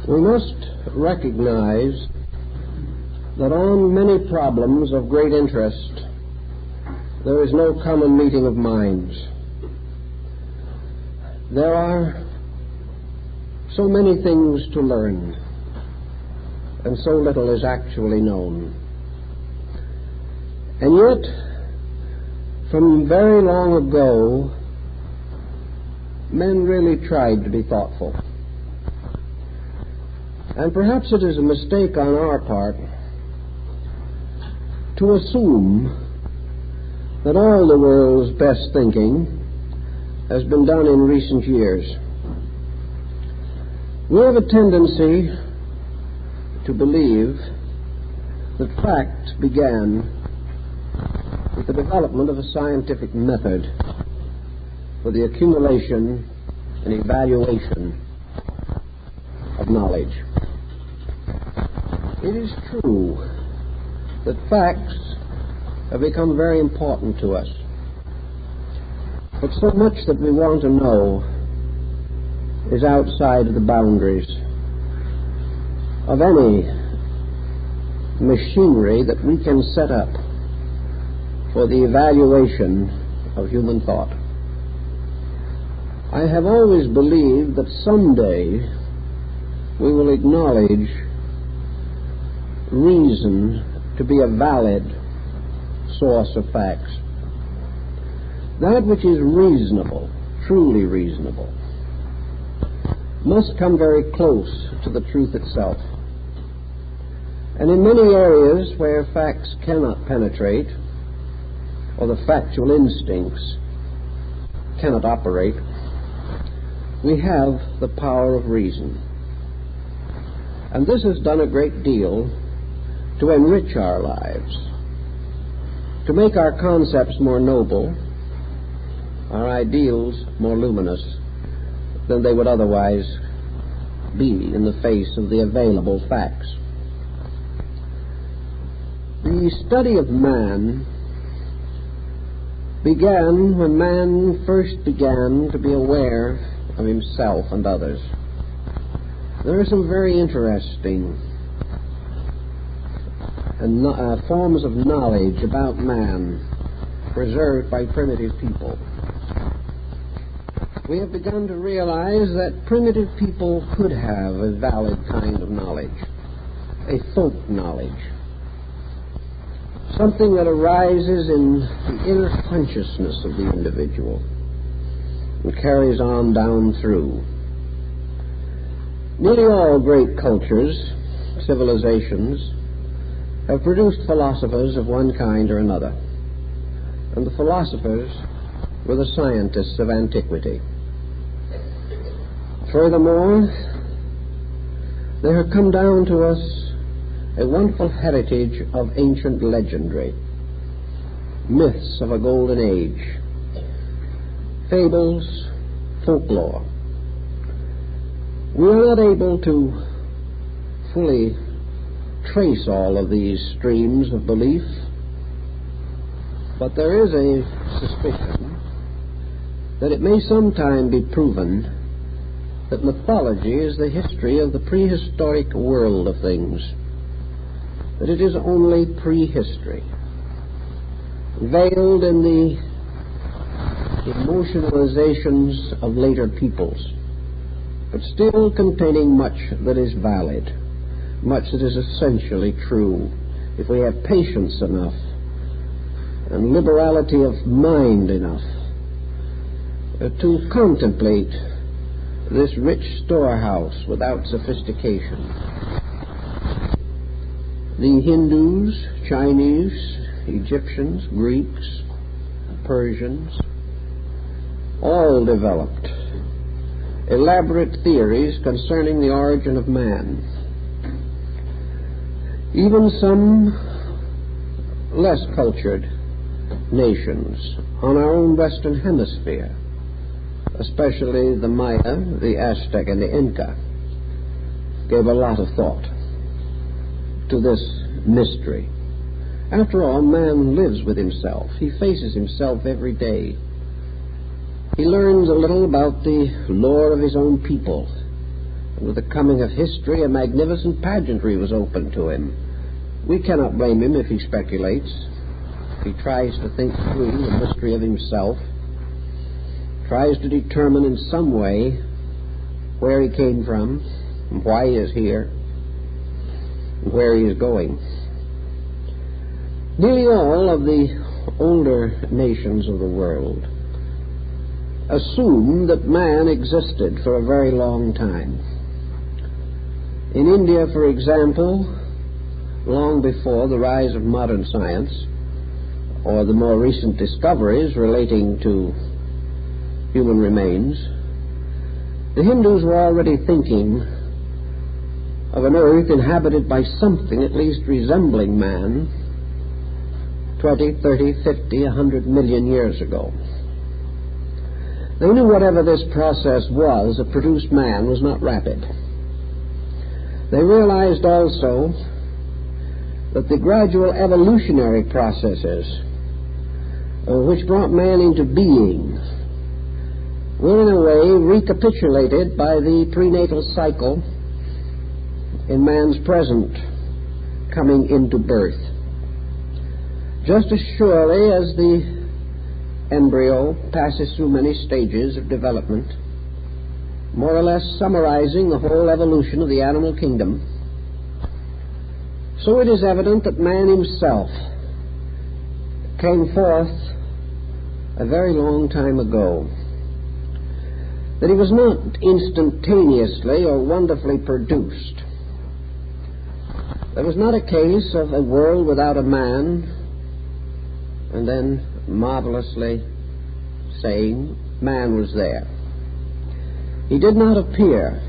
We must recognize that on many problems of great interest, there is no common meeting of minds. There are so many things to learn, and so little is actually known. And yet, from very long ago, men really tried to be thoughtful. And perhaps it is a mistake on our part to assume that all the world's best thinking has been done in recent years. We have a tendency to believe that fact began with the development of a scientific method for the accumulation and evaluation of knowledge. It is true that facts have become very important to us, but so much that we want to know is outside of the boundaries of any machinery that we can set up for the evaluation of human thought. I have always believed that someday we will acknowledge reason to be a valid source of facts. That which is reasonable, truly reasonable, must come very close to the truth itself. And in many areas where facts cannot penetrate, or the factual instincts cannot operate, we have the power of reason. And this has done a great deal to enrich our lives, to make our concepts more noble, our ideals more luminous than they would otherwise be in the face of the available facts. The study of man began when man first began to be aware of himself and others. There are some very interesting forms of knowledge about man preserved by primitive people. We have begun to realize that primitive people could have a valid kind of knowledge, a folk knowledge, something that arises in the inner consciousness of the individual and carries on down through. Nearly all great cultures, civilizations, have produced philosophers of one kind or another, and the philosophers were the scientists of antiquity. Furthermore, there have come down to us a wonderful heritage of ancient legendary, myths of a golden age, fables, folklore. We are not able to fully trace all of these streams of belief, but there is a suspicion that it may sometime be proven that mythology is the history of the prehistoric world of things, that it is only prehistory, veiled in the emotionalizations of later peoples, but still containing much that is valid, much that is essentially true, if we have patience enough and liberality of mind enough to contemplate this rich storehouse without sophistication. The Hindus, Chinese, Egyptians, Greeks, Persians, all developed elaborate theories concerning the origin of man. Even some less cultured nations on our own Western Hemisphere, especially the Maya, the Aztec, and the Inca, gave a lot of thought to this mystery. After all, man lives with himself. He faces himself every day. He learns a little about the lore of his own people, And with the coming of history, a magnificent pageantry was open to him. We cannot blame him if he speculates, if he tries to think through the mystery of himself, tries to determine in some way where he came from, and why he is here, and where he is going. Nearly all of the older nations of the world assume that man existed for a very long time. In India, for example, long before the rise of modern science or the more recent discoveries relating to human remains, the Hindus were already thinking of an earth inhabited by something at least resembling man 20, 30, 50, 100 million years ago. They knew whatever this process was that produced man was not rapid. They realized also that the gradual evolutionary processes which brought man into being were in a way recapitulated by the prenatal cycle in man's present coming into birth. Just as surely as the embryo passes through many stages of development, more or less summarizing the whole evolution of the animal kingdom, so it is evident that man himself came forth a very long time ago, that he was not instantaneously or wonderfully produced. There was not a case of a world without a man and then marvelously saying man was there. He did not appear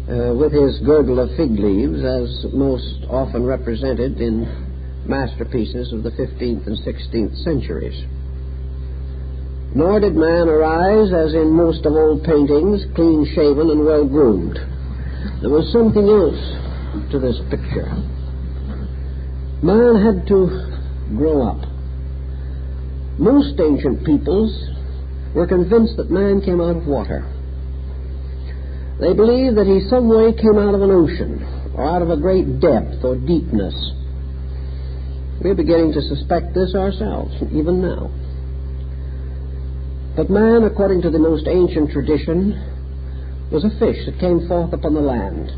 with his girdle of fig leaves as most often represented in masterpieces of the 15th and 16th centuries. Nor did man arise, as in most of old paintings, clean-shaven and well-groomed. There was something else to this picture. Man had to grow up. Most ancient peoples were convinced that man came out of water. They believed that he some way came out of an ocean or out of a great depth or deepness. We're beginning to suspect this ourselves, even now. But man, according to the most ancient tradition, was a fish that came forth upon the land.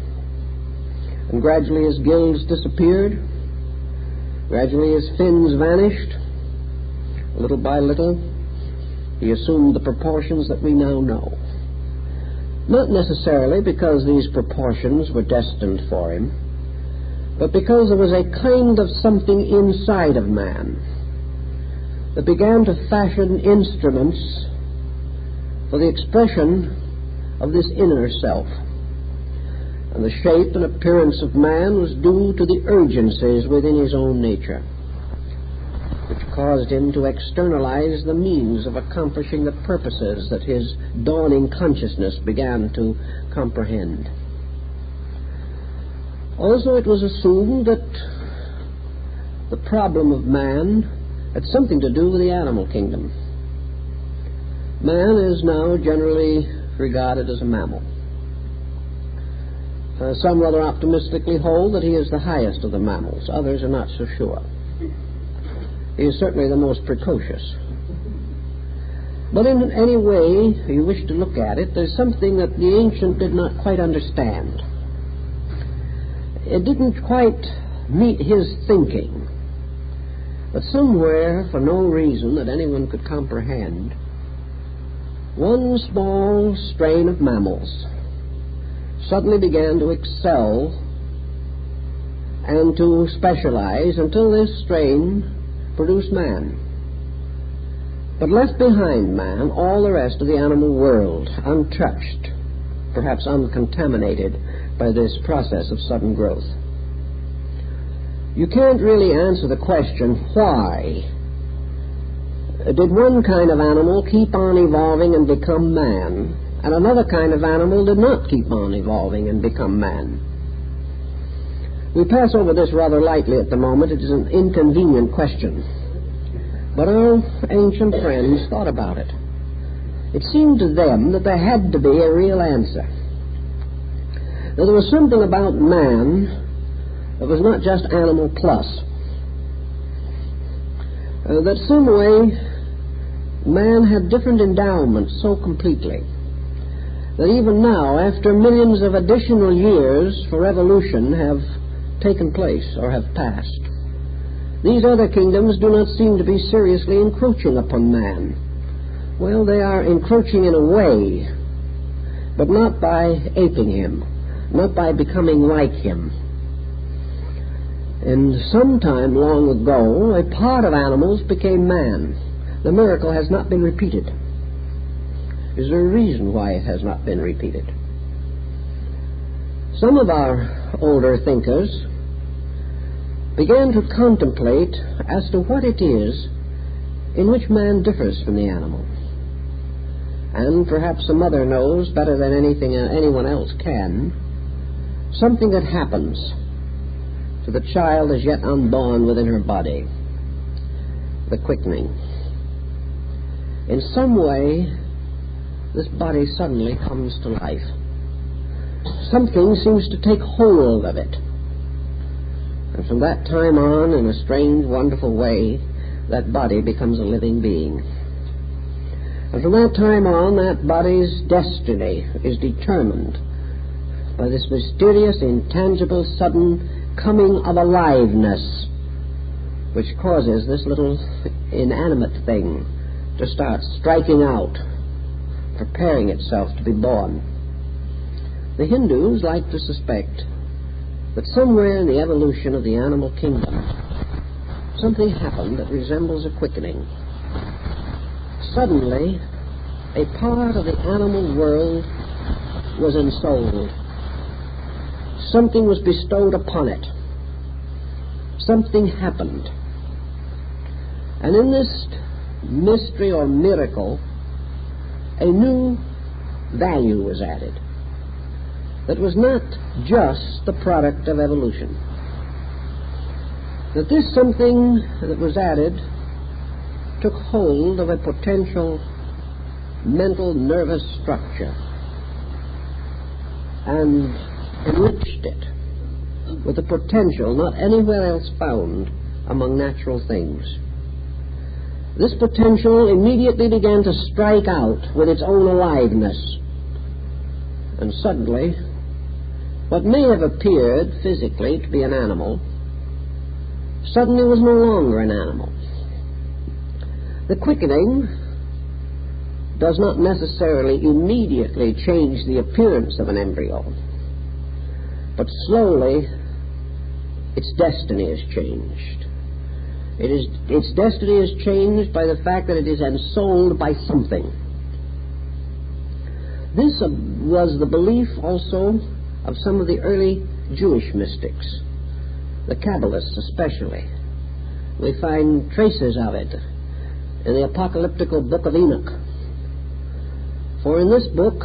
And gradually his gills disappeared. Gradually his fins vanished. Little by little, he assumed the proportions that we now know. Not necessarily because these proportions were destined for him, but because there was a kind of something inside of man that began to fashion instruments for the expression of this inner self. And the shape and appearance of man was due to the urgencies within his own nature, which caused him to externalize the means of accomplishing the purposes that his dawning consciousness began to comprehend. Also, it was assumed that the problem of man had something to do with the animal kingdom. Man is now generally regarded as a mammal. Some rather optimistically hold that he is the highest of the mammals. Others are not so sure. He is certainly the most precocious. But in any way you wish to look at it, there's something that the ancient did not quite understand. It didn't quite meet his thinking. But somewhere, for no reason that anyone could comprehend, one small strain of mammals suddenly began to excel and to specialize until this strain produced man, but left behind man all the rest of the animal world, untouched, perhaps uncontaminated by this process of sudden growth. You can't really answer the question, why did one kind of animal keep on evolving and become man, and another kind of animal did not keep on evolving and become man? We pass over this rather lightly at the moment. It is an inconvenient question. But our ancient friends thought about it. It seemed to them that there had to be a real answer. Now, there was something about man that was not just animal plus. That some way man had different endowments so completely that even now, after millions of additional years for evolution have taken place or have passed, these other kingdoms do not seem to be seriously encroaching upon man. Well, they are encroaching in a way, but not by aping him, not by becoming like him. And sometime long ago, a part of animals became man. The miracle has not been repeated. Is there a reason why it has not been repeated? Some of our older thinkers began to contemplate as to what it is in which man differs from the animal. And perhaps the mother knows better than anyone else can something that happens to the child as yet unborn within her body, the quickening. In some way, this body suddenly comes to life. Something seems to take hold of it. And from that time on, in a strange, wonderful way, that body becomes a living being. And from that time on, that body's destiny is determined by this mysterious, intangible, sudden coming of aliveness, which causes this little inanimate thing to start striking out, preparing itself to be born. The Hindus like to suspect that somewhere in the evolution of the animal kingdom, something happened that resembles a quickening. Suddenly, a part of the animal world was ensouled. Something was bestowed upon it. Something happened. And in this mystery or miracle, a new value was added that was not just the product of evolution. That this something that was added took hold of a potential mental nervous structure and enriched it with a potential not anywhere else found among natural things. This potential immediately began to strike out with its own aliveness. And suddenly, what may have appeared physically to be an animal suddenly was no longer an animal. The quickening does not necessarily immediately change the appearance of an embryo, but slowly its destiny is changed. Its destiny is changed by the fact that it is ensouled by something. This was the belief also of some of the early Jewish mystics, the Kabbalists especially. We find traces of it in the apocalyptical book of Enoch. For in this book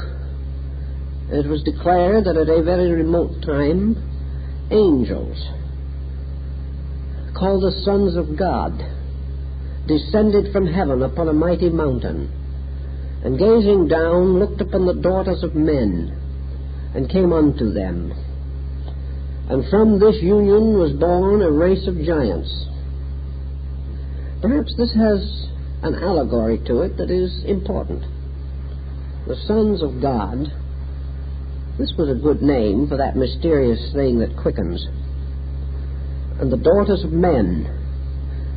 it was declared that at a very remote time, angels, called the sons of God, descended from heaven upon a mighty mountain, and gazing down looked upon the daughters of men, and came unto them. And from this union was born a race of giants. Perhaps this has an allegory to it that is important. The sons of God, this was a good name for that mysterious thing that quickens. And the daughters of men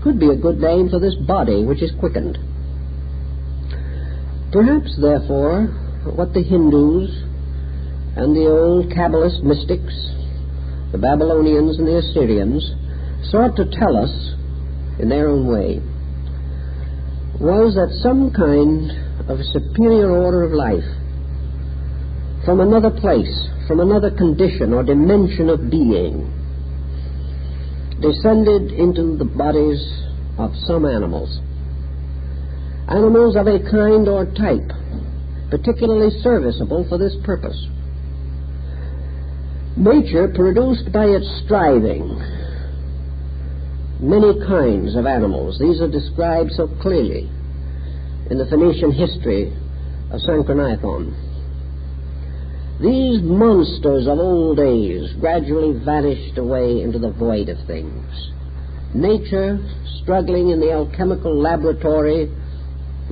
could be a good name for this body which is quickened. Perhaps, therefore, what the Hindus and the old Kabbalist mystics, the Babylonians and the Assyrians, sought to tell us in their own way was that some kind of a superior order of life from another place, from another condition or dimension of being, descended into the bodies of some animals. Animals of a kind or type, particularly serviceable for this purpose. Nature produced by its striving many kinds of animals. These are described so clearly in the Phoenician history of Sanchoniathon. These monsters of old days gradually vanished away into the void of things. Nature, struggling in the alchemical laboratory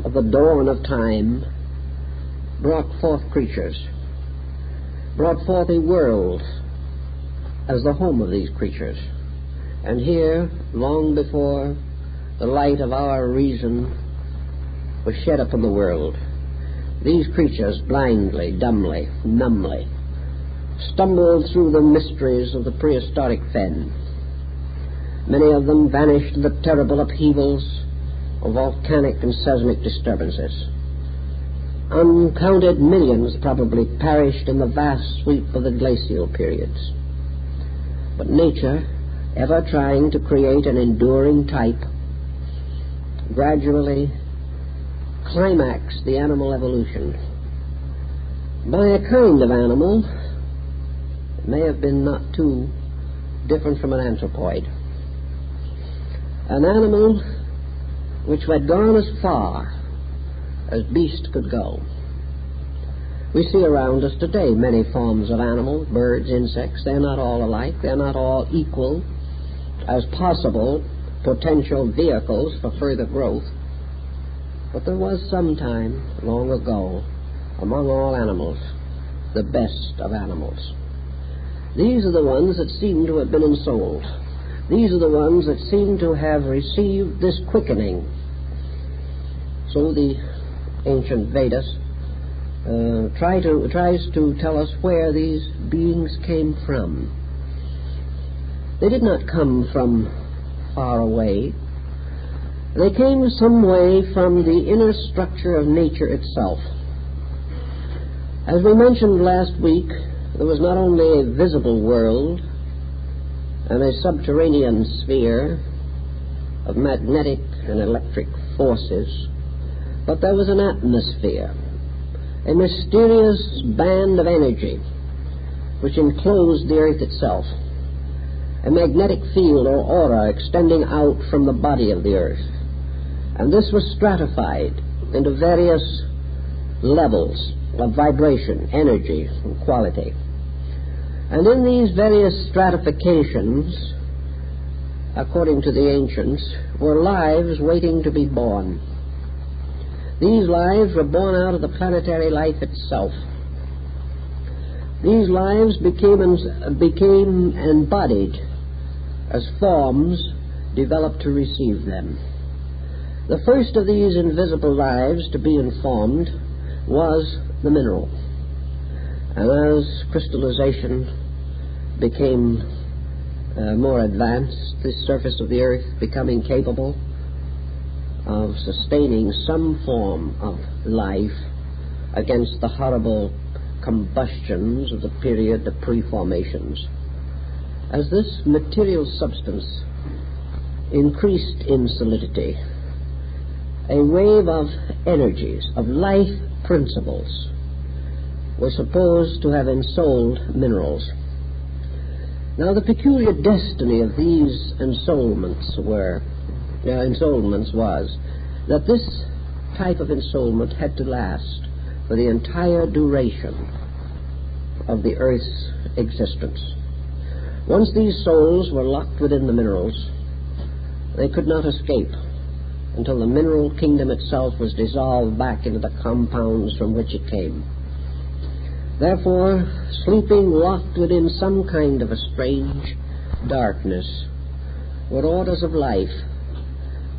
of the dawn of time, brought forth creatures, brought forth a world as the home of these creatures. And here, long before the light of our reason was shed upon the world, these creatures blindly, dumbly, numbly stumbled through the mysteries of the prehistoric fen. Many of them vanished in the terrible upheavals of volcanic and seismic disturbances. Uncounted millions probably perished in the vast sweep of the glacial periods. But nature, ever trying to create an enduring type, gradually climaxed the animal evolution by a kind of animal that may have been not too different from an anthropoid. An animal which had gone as far as beast could go. We see around us today many forms of animals, birds, insects. They're not all alike. They're not all equal as possible potential vehicles for further growth. But there was some time, long ago, among all animals, the best of animals. These are the ones that seem to have been ensouled. These are the ones that seem to have received this quickening. So the ancient Vedas tries to tell us where these beings came from. They did not come from far away. They came some way from the inner structure of nature itself. As we mentioned last week, there was not only a visible world and a subterranean sphere of magnetic and electric forces, but there was an atmosphere, a mysterious band of energy which enclosed the earth itself, a magnetic field or aura extending out from the body of the earth. And this was stratified into various levels of vibration, energy, and quality. And in these various stratifications, according to the ancients, were lives waiting to be born. These lives were born out of the planetary life itself. These lives became embodied as forms developed to receive them. The first of these invisible lives to be informed was the mineral. And as crystallization became more advanced, the surface of the earth becoming capable of sustaining some form of life against the horrible combustions of the period of preformations. As this material substance increased in solidity, a wave of energies, of life principles, were supposed to have ensouled minerals. Now, the peculiar destiny of these ensoulments was that this type of ensoulment had to last for the entire duration of the earth's existence. Once these souls were locked within the minerals, they could not escape until the mineral kingdom itself was dissolved back into the compounds from which it came. Therefore, sleeping locked within some kind of a strange darkness were orders of life,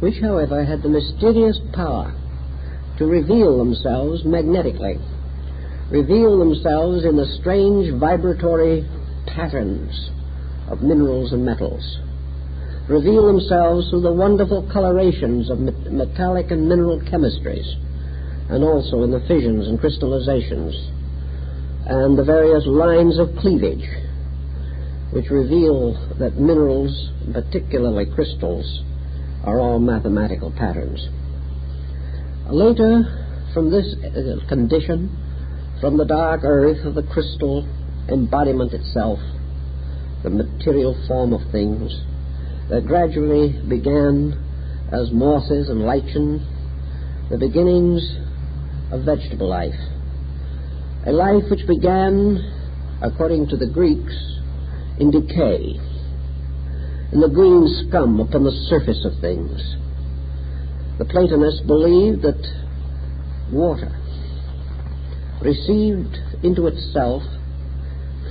which, however, had the mysterious power to reveal themselves magnetically, reveal themselves in the strange vibratory patterns of minerals and metals, reveal themselves through the wonderful colorations of metallic and mineral chemistries, and also in the fissions and crystallizations, and the various lines of cleavage, which reveal that minerals, particularly crystals, are all mathematical patterns. Later, from this condition, from the dark earth of the crystal embodiment itself, the material form of things, that gradually began as mosses and lichen, the beginnings of vegetable life. a life which began, according to the Greeks, in decay, in the green scum upon the surface of things. The Platonists believed that water received into itself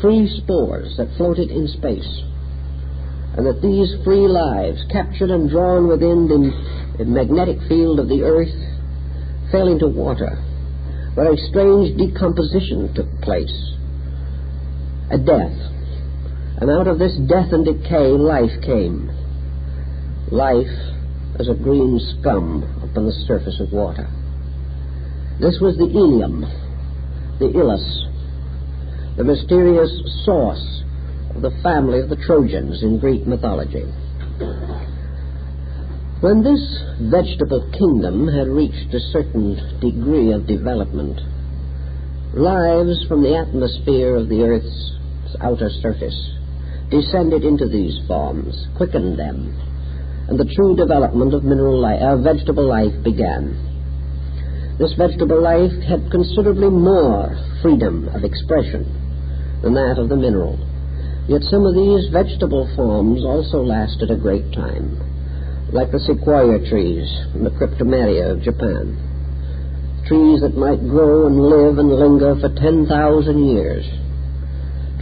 free spores that floated in space, and that these free lives, captured and drawn within the magnetic field of the earth, fell into water, where a strange decomposition took place, a death. And out of this death and decay, life came. Life as a green scum upon the surface of water. This was the ilium, the Ilus, the mysterious source of the family of the Trojans in Greek mythology. When this vegetable kingdom had reached a certain degree of development, lives from the atmosphere of the earth's outer surface descended into these forms, quickened them, and the true development of vegetable life began. This vegetable life had considerably more freedom of expression than that of the mineral. Yet some of these vegetable forms also lasted a great time, like the sequoia trees and the cryptomeria of Japan, trees that might grow and live and linger for 10,000 years,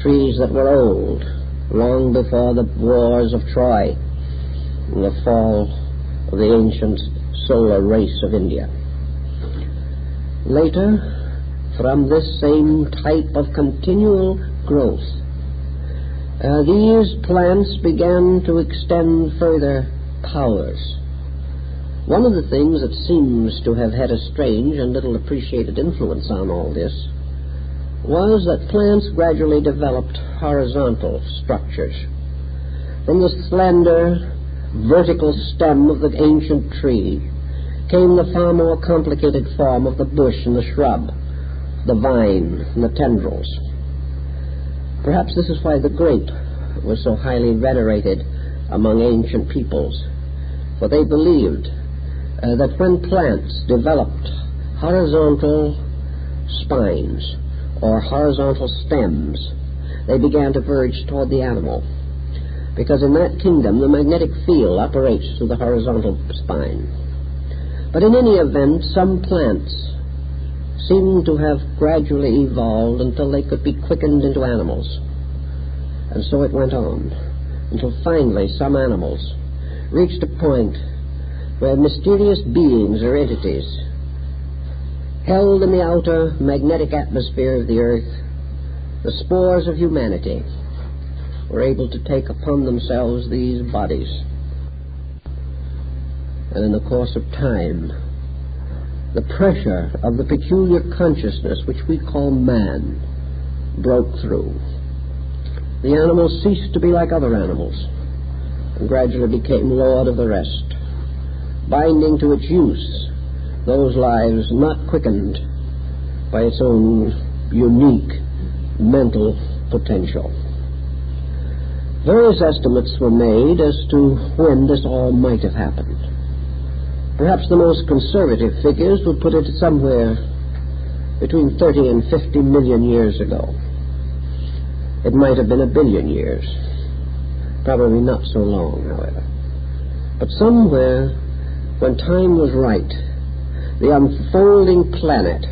trees that were old, long before the wars of Troy and the fall of the ancient solar race of India. Later, from this same type of continual growth, these plants began to extend further powers. One of the things that seems to have had a strange and little appreciated influence on all this was that plants gradually developed horizontal structures. From the slender, vertical stem of the ancient tree came the far more complicated form of the bush and the shrub, the vine and the tendrils. Perhaps this is why the grape was so highly venerated among ancient peoples, for they believed that when plants developed horizontal spines or horizontal stems, they began to verge toward the animal, because in that kingdom the magnetic field operates through the horizontal spine. But in any event, some plants seem to have gradually evolved until they could be quickened into animals. And so it went on, until finally some animals reached a point where mysterious beings or entities held in the outer magnetic atmosphere of the earth the spores of humanity were able to take upon themselves these bodies. And in the course of time, the pressure of the peculiar consciousness which we call man broke through. The animals ceased to be like other animals and gradually became lord of the rest, binding to its use those lives not quickened by its own unique mental potential. Various estimates were made as to when this all might have happened. Perhaps the most conservative figures would put it somewhere between 30 and 50 million years ago. It might have been 1 billion years. Probably not so long, however. But somewhere, when time was right, the unfolding planet,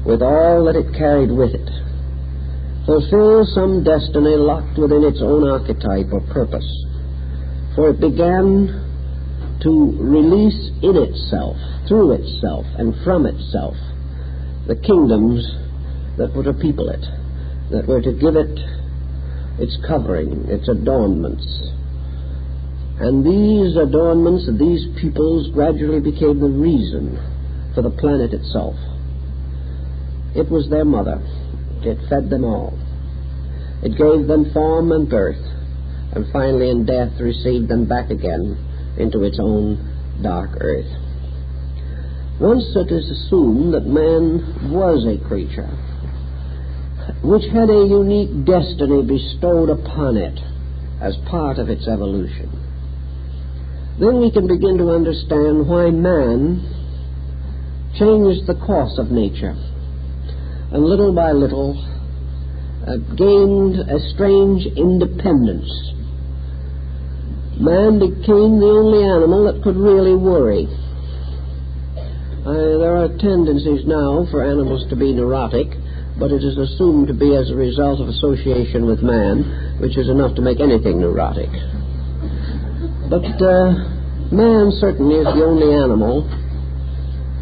with all that it carried with it, fulfilled some destiny locked within its own archetype or purpose. For it began to release in itself, through itself, and from itself, the kingdoms that were to people it, that were to give it its covering, its adornments. And these adornments of these peoples gradually became the reason for the planet itself. It was their mother. It fed them all. It gave them form and birth, and finally in death received them back again into its own dark earth. Once it is assumed that man was a creature which had a unique destiny bestowed upon it as part of its evolution, then we can begin to understand why man changed the course of nature, and little by little gained a strange independence. Man became the only animal that could really worry. There are tendencies now for animals to be neurotic, but it is assumed to be as a result of association with man, which is enough to make anything neurotic. But man certainly is the only animal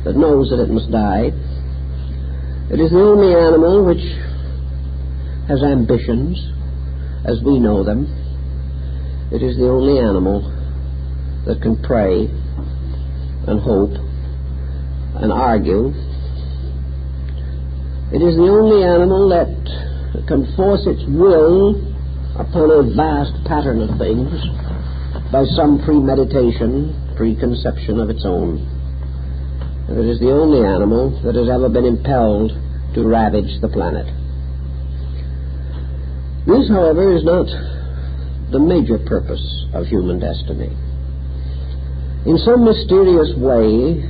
that knows that it must die. It is the only animal which has ambitions as we know them. It is the only animal that can pray and hope and argue. It is the only animal that can force its will upon a vast pattern of things by some premeditation, preconception of its own. And it is the only animal that has ever been impelled to ravage the planet. This, however, is not the major purpose of human destiny. In some mysterious way,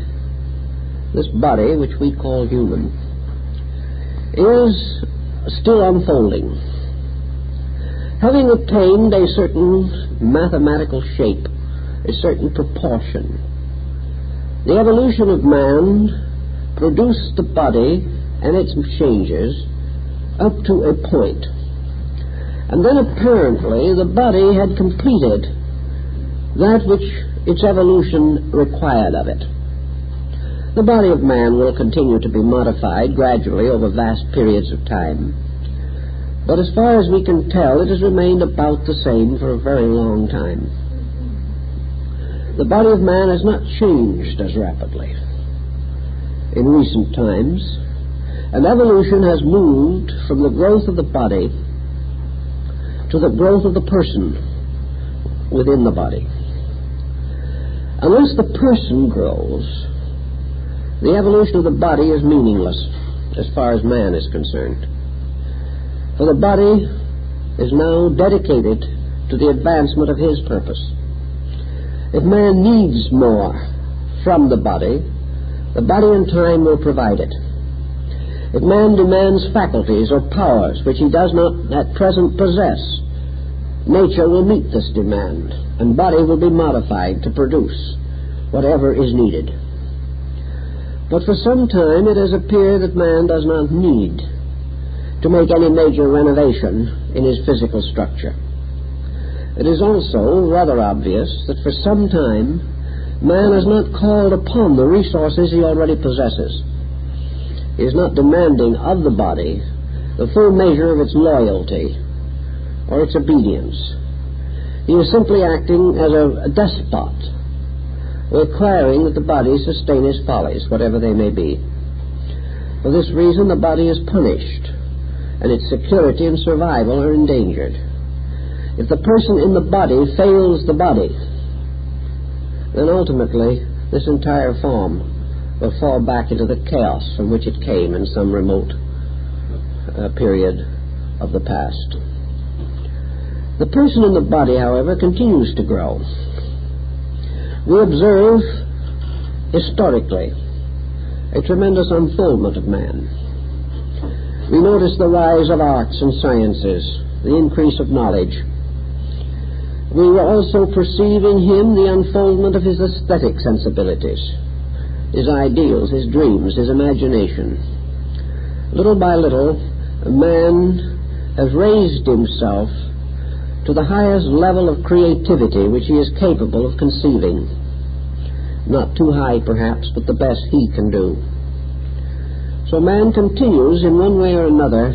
this body, which we call human, is still unfolding. Having attained a certain mathematical shape, a certain proportion, the evolution of man produced the body and its changes up to a point. And then apparently the body had completed that which its evolution required of it. The body of man will continue to be modified gradually over vast periods of time. But as far as we can tell, it has remained about the same for a very long time. The body of man has not changed as rapidly in recent times, and evolution has moved from the growth of the body to the growth of the person within the body. Unless the person grows, the evolution of the body is meaningless as far as man is concerned. For the body is now dedicated to the advancement of his purpose. If man needs more from the body in time will provide it. If man demands faculties or powers which he does not at present possess, nature will meet this demand, and body will be modified to produce whatever is needed. But for some time it has appeared that man does not need to make any major renovation in his physical structure. It is also rather obvious that for some time man has not called upon the resources he already possesses. He is not demanding of the body the full measure of its loyalty or its obedience. He is simply acting as a despot, requiring that the body sustain his follies, whatever they may be. For this reason, the body is punished, and its security and survival are endangered. If the person in the body fails the body, then ultimately this entire form will fall back into the chaos from which it came in some remote period of the past. The person in the body, however, continues to grow. We observe historically a tremendous unfoldment of man. We notice the rise of arts and sciences, the increase of knowledge. We also perceive in him the unfoldment of his aesthetic sensibilities, his ideals, his dreams, his imagination. Little by little, man has raised himself to the highest level of creativity which he is capable of conceiving. Not too high, perhaps, but the best he can do. So man continues, in one way or another,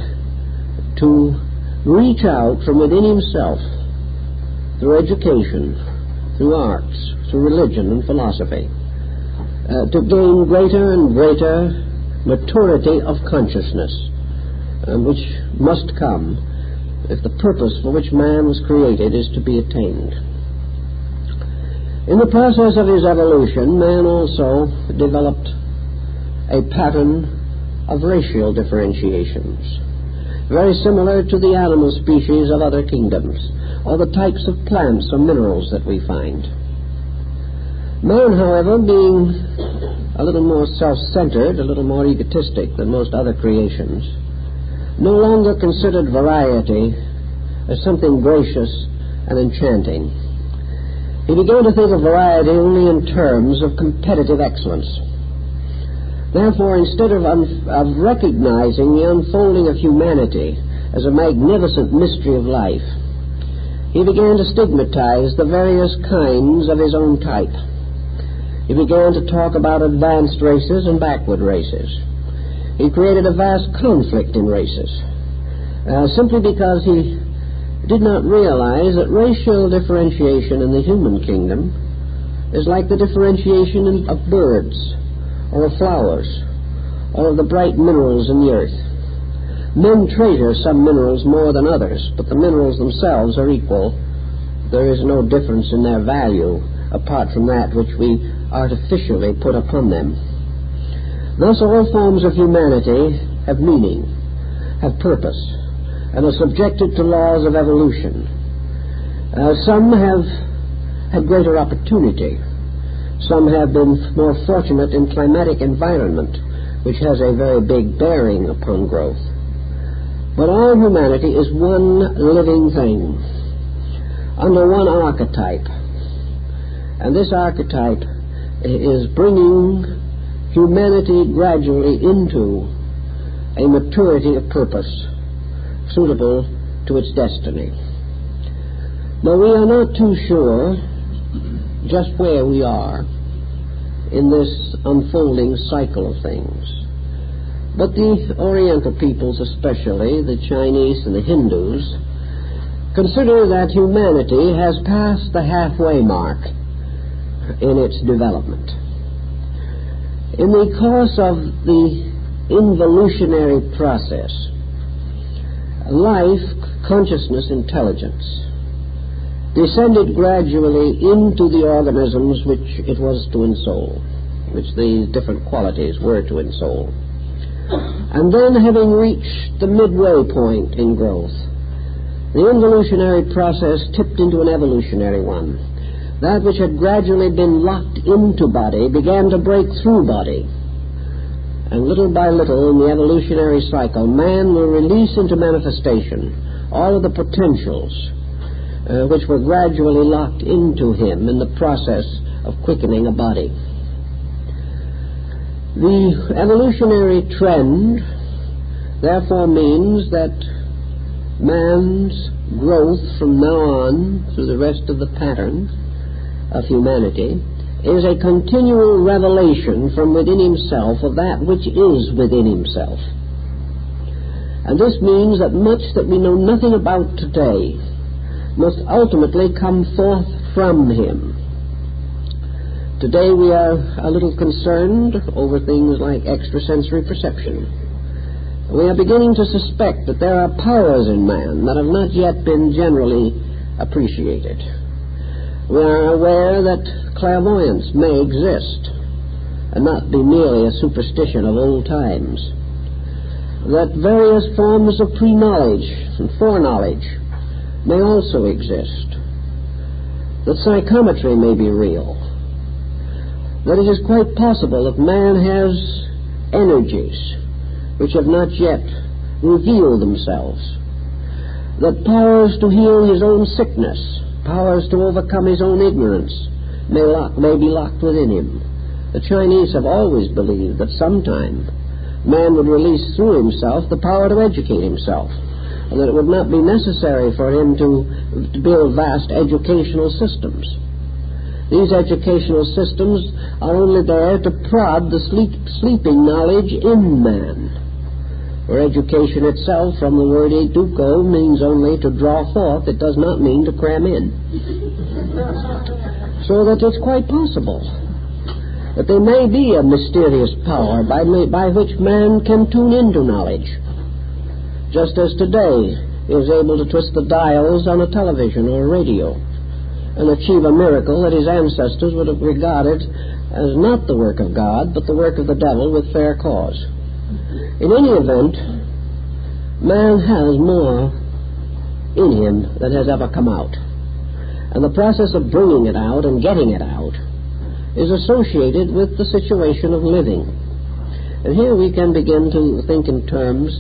to reach out from within himself, through education, through arts, through religion and philosophy, to gain greater and greater maturity of consciousness, which must come if the purpose for which man was created is to be attained. In the process of his evolution, man also developed a pattern of racial differentiations, very similar to the animal species of other kingdoms, or the types of plants or minerals that we find. Man, however, being a little more self-centered, a little more egotistic than most other creations, no longer considered variety as something gracious and enchanting. He began to think of variety only in terms of competitive excellence. Therefore, instead of recognizing the unfolding of humanity as a magnificent mystery of life, he began to stigmatize the various kinds of his own type. He began to talk about advanced races and backward races. He created a vast conflict in races, simply because he did not realize that racial differentiation in the human kingdom is like the differentiation of birds or of flowers or of the bright minerals in the earth. Men treasure some minerals more than others, but the minerals themselves are equal. There is no difference in their value apart from that which we artificially put upon them. Thus all forms of humanity have meaning, have purpose, and are subjected to laws of evolution. Some have had greater opportunity. Some have been more fortunate in climatic environment, which has a very big bearing upon growth. But all humanity is one living thing, under one archetype. And this archetype is bringing humanity gradually into a maturity of purpose suitable to its destiny. Now, we are not too sure just where we are in this unfolding cycle of things. But the Oriental peoples, especially the Chinese and the Hindus, consider that humanity has passed the halfway mark in its development. In the course of the involutionary process, life, consciousness, intelligence descended gradually into the organisms which it was to ensoul, which these different qualities were to ensoul. And then, having reached the midway point in growth, the involutionary process tipped into an evolutionary one. That which had gradually been locked into body began to break through body. And little by little in the evolutionary cycle, man will release into manifestation all of the potentials which were gradually locked into him in the process of quickening a body. The evolutionary trend therefore means that man's growth from now on through the rest of the pattern of humanity is a continual revelation from within himself of that which is within himself. And this means that much that we know nothing about today must ultimately come forth from him. Today we are a little concerned over things like extrasensory perception. We are beginning to suspect that there are powers in man that have not yet been generally appreciated. We are aware that clairvoyance may exist and not be merely a superstition of old times. That various forms of pre-knowledge and foreknowledge may also exist. That psychometry may be real. That it is quite possible that man has energies which have not yet revealed themselves. That powers to heal his own sickness, powers to overcome his own ignorance may be locked within him. The Chinese have always believed that sometime man would release through himself the power to educate himself, and that it would not be necessary for him to build vast educational systems. These educational systems are only there to prod the sleeping knowledge in man, where education itself, from the word educo, means only to draw forth. It does not mean to cram in. So that it's quite possible that there may be a mysterious power by which man can tune into knowledge, just as today is able to twist the dials on a television or a radio and achieve a miracle that his ancestors would have regarded as not the work of God, but the work of the devil with fair cause. In any event, man has more in him than has ever come out. And the process of bringing it out and getting it out is associated with the situation of living. And here we can begin to think in terms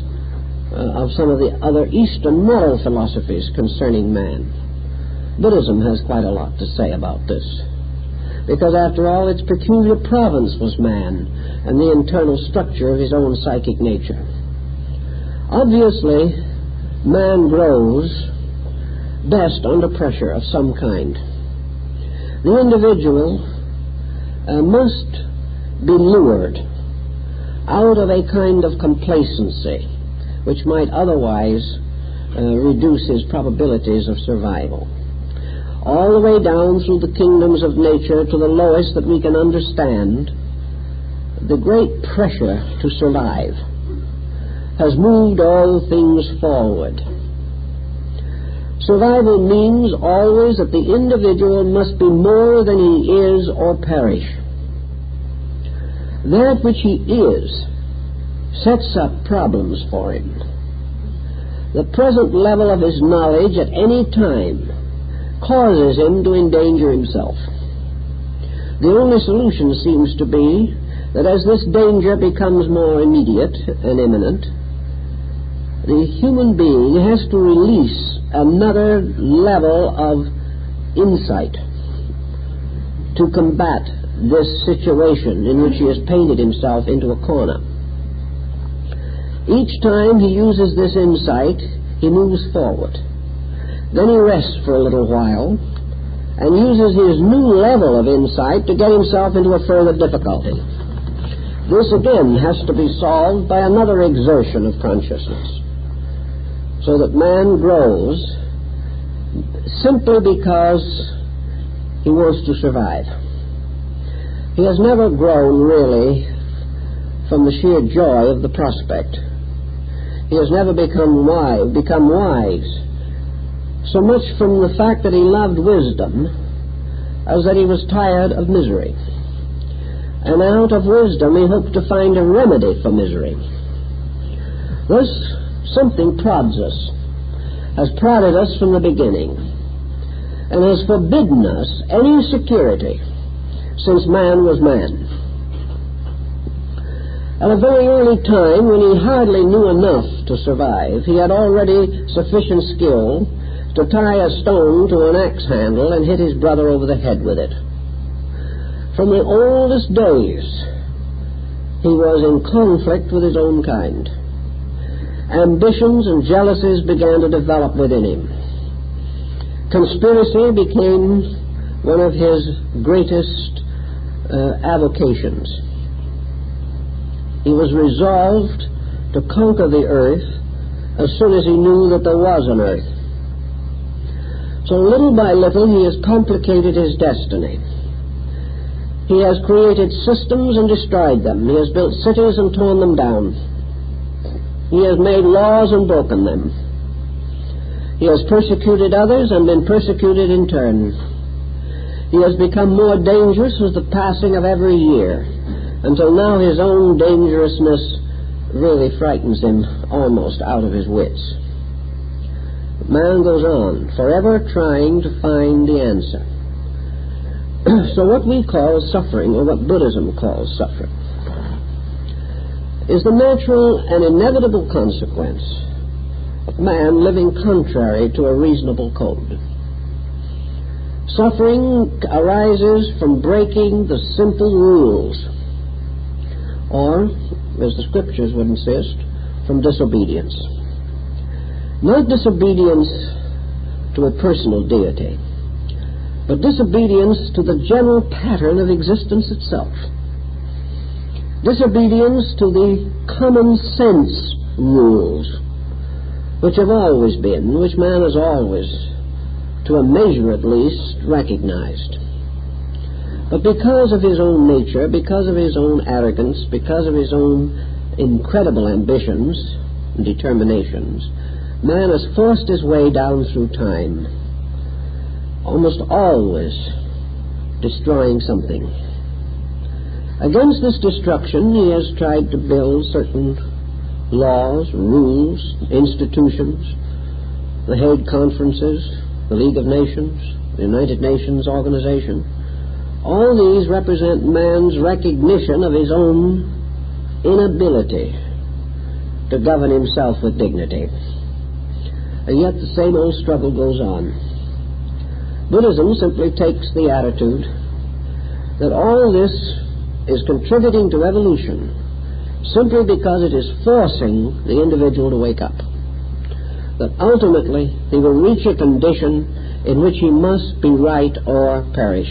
of some of the other Eastern moral philosophies concerning man. Buddhism has quite a lot to say about this, because after all, its peculiar province was man and the internal structure of his own psychic nature. Obviously, man grows best under pressure of some kind. The individual must be lured out of a kind of complacency which might otherwise reduce his probabilities of survival, all the way down through the kingdoms of nature to the lowest that we can understand. The great pressure to survive has moved all things forward. Survival means always that the individual must be more than he is or perish. That which he is sets up problems for him. The present level of his knowledge at any time causes him to endanger himself. The only solution seems to be that as this danger becomes more immediate and imminent, the human being has to release another level of insight to combat this situation in which he has painted himself into a corner. Each time he uses this insight, he moves forward. Then he rests for a little while and uses his new level of insight to get himself into a further difficulty. This again has to be solved by another exertion of consciousness, so that man grows simply because he wants to survive. He has never grown really from the sheer joy of the prospect. He has never become wise so much from the fact that he loved wisdom as that he was tired of misery. And out of wisdom he hoped to find a remedy for misery. Thus, something prods us, has prodded us from the beginning, and has forbidden us any security since man was man. At a very early time, when he hardly knew enough to survive, he had already sufficient skill to tie a stone to an axe handle and hit his brother over the head with it. From the oldest days, he was in conflict with his own kind. Ambitions and jealousies began to develop within him. Conspiracy became one of his greatest avocations. He was resolved to conquer the earth as soon as he knew that there was an earth. So little by little he has complicated his destiny. He has created systems and destroyed them. He has built cities and torn them down. He has made laws and broken them. He has persecuted others and been persecuted in turn. He has become more dangerous with the passing of every year, until now his own dangerousness really frightens him almost out of his wits. Man goes on, forever trying to find the answer. So what we call suffering, or what Buddhism calls suffering, is the natural and inevitable consequence of man living contrary to a reasonable code. Suffering arises from breaking the simple rules, or, as the scriptures would insist, from disobedience. Not disobedience to a personal deity, but disobedience to the general pattern of existence itself. Disobedience to the common sense rules, which have always been, which man has always, to a measure at least, recognized. But because of his own nature, because of his own arrogance, because of his own incredible ambitions and determinations, man has forced his way down through time, almost always destroying something. Against this destruction, he has tried to build certain laws, rules, institutions, the Hague Conferences, the League of Nations, the United Nations Organization, All these represent man's recognition of his own inability to govern himself with dignity. And yet the same old struggle goes on. Buddhism simply takes the attitude that all this is contributing to evolution simply because it is forcing the individual to wake up. That ultimately he will reach a condition in which he must be right or perish.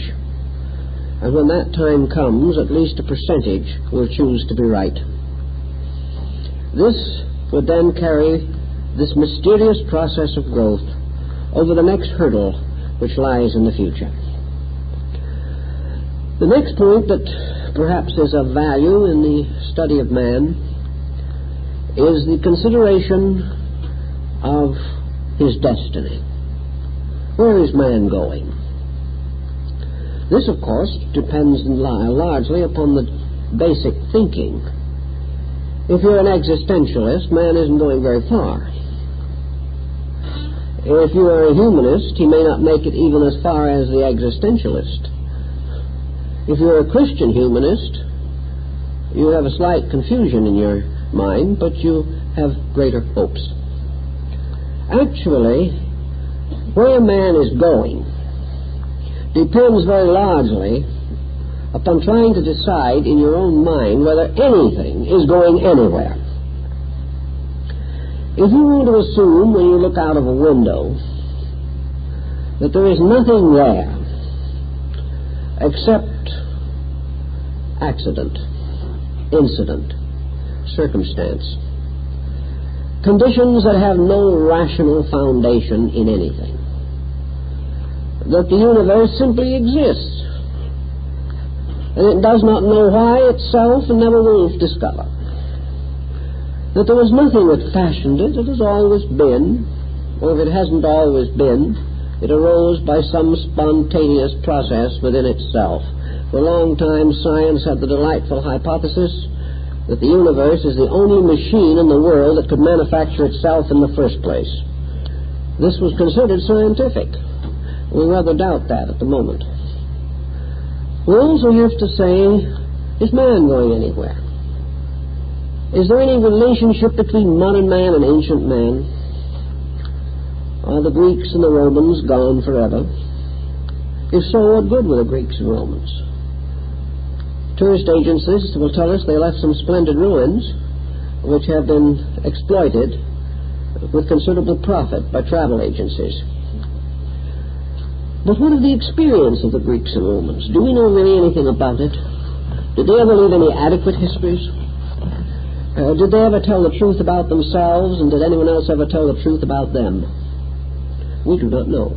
And when that time comes, at least a percentage will choose to be right. This would then carry this mysterious process of growth over the next hurdle which lies in the future. The next point that perhaps is of value in the study of man is the consideration of his destiny. Where is man going? This, of course, depends largely upon the basic thinking. If you're an existentialist, man isn't going very far. If you are a humanist, he may not make it even as far as the existentialist. If you're a Christian humanist, you have a slight confusion in your mind, but you have greater hopes. Actually, where man is going depends very largely upon trying to decide in your own mind whether anything is going anywhere. If you were to assume when you look out of a window that there is nothing there except accident, incident, circumstance, conditions that have no rational foundation in anything, that the universe simply exists, and it does not know why itself and never will discover, that there was nothing that fashioned it, it has always been, or if it hasn't always been, it arose by some spontaneous process within itself. For a long time, science had the delightful hypothesis that the universe is the only machine in the world that could manufacture itself in the first place. This was considered scientific. We rather doubt that at the moment. We also have to say, is man going anywhere? Is there any relationship between modern man and ancient man? Are the Greeks and the Romans gone forever? If so, what good were the Greeks and Romans? Tourist agencies will tell us they left some splendid ruins which have been exploited with considerable profit by travel agencies. But what of the experience of the Greeks and Romans? Do we know really anything about it? Did they ever leave any adequate histories? Did they ever tell the truth about themselves, and did anyone else ever tell the truth about them? We do not know.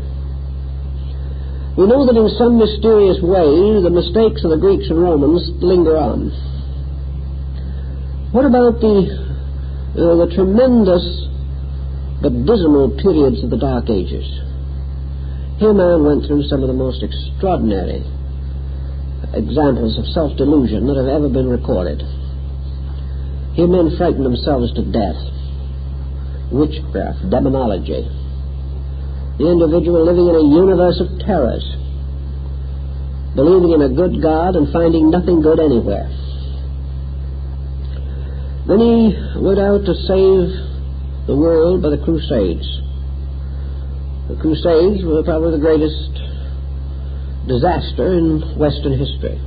We know that in some mysterious way the mistakes of the Greeks and Romans linger on. What about the tremendous but dismal periods of the Dark Ages? Here man went through some of the most extraordinary examples of self-delusion that have ever been recorded. Here men frightened themselves to death. Witchcraft, demonology. The individual living in a universe of terrors, believing in a good God and finding nothing good anywhere. Then he went out to save the world by the Crusades. The Crusades were probably the greatest disaster in Western history.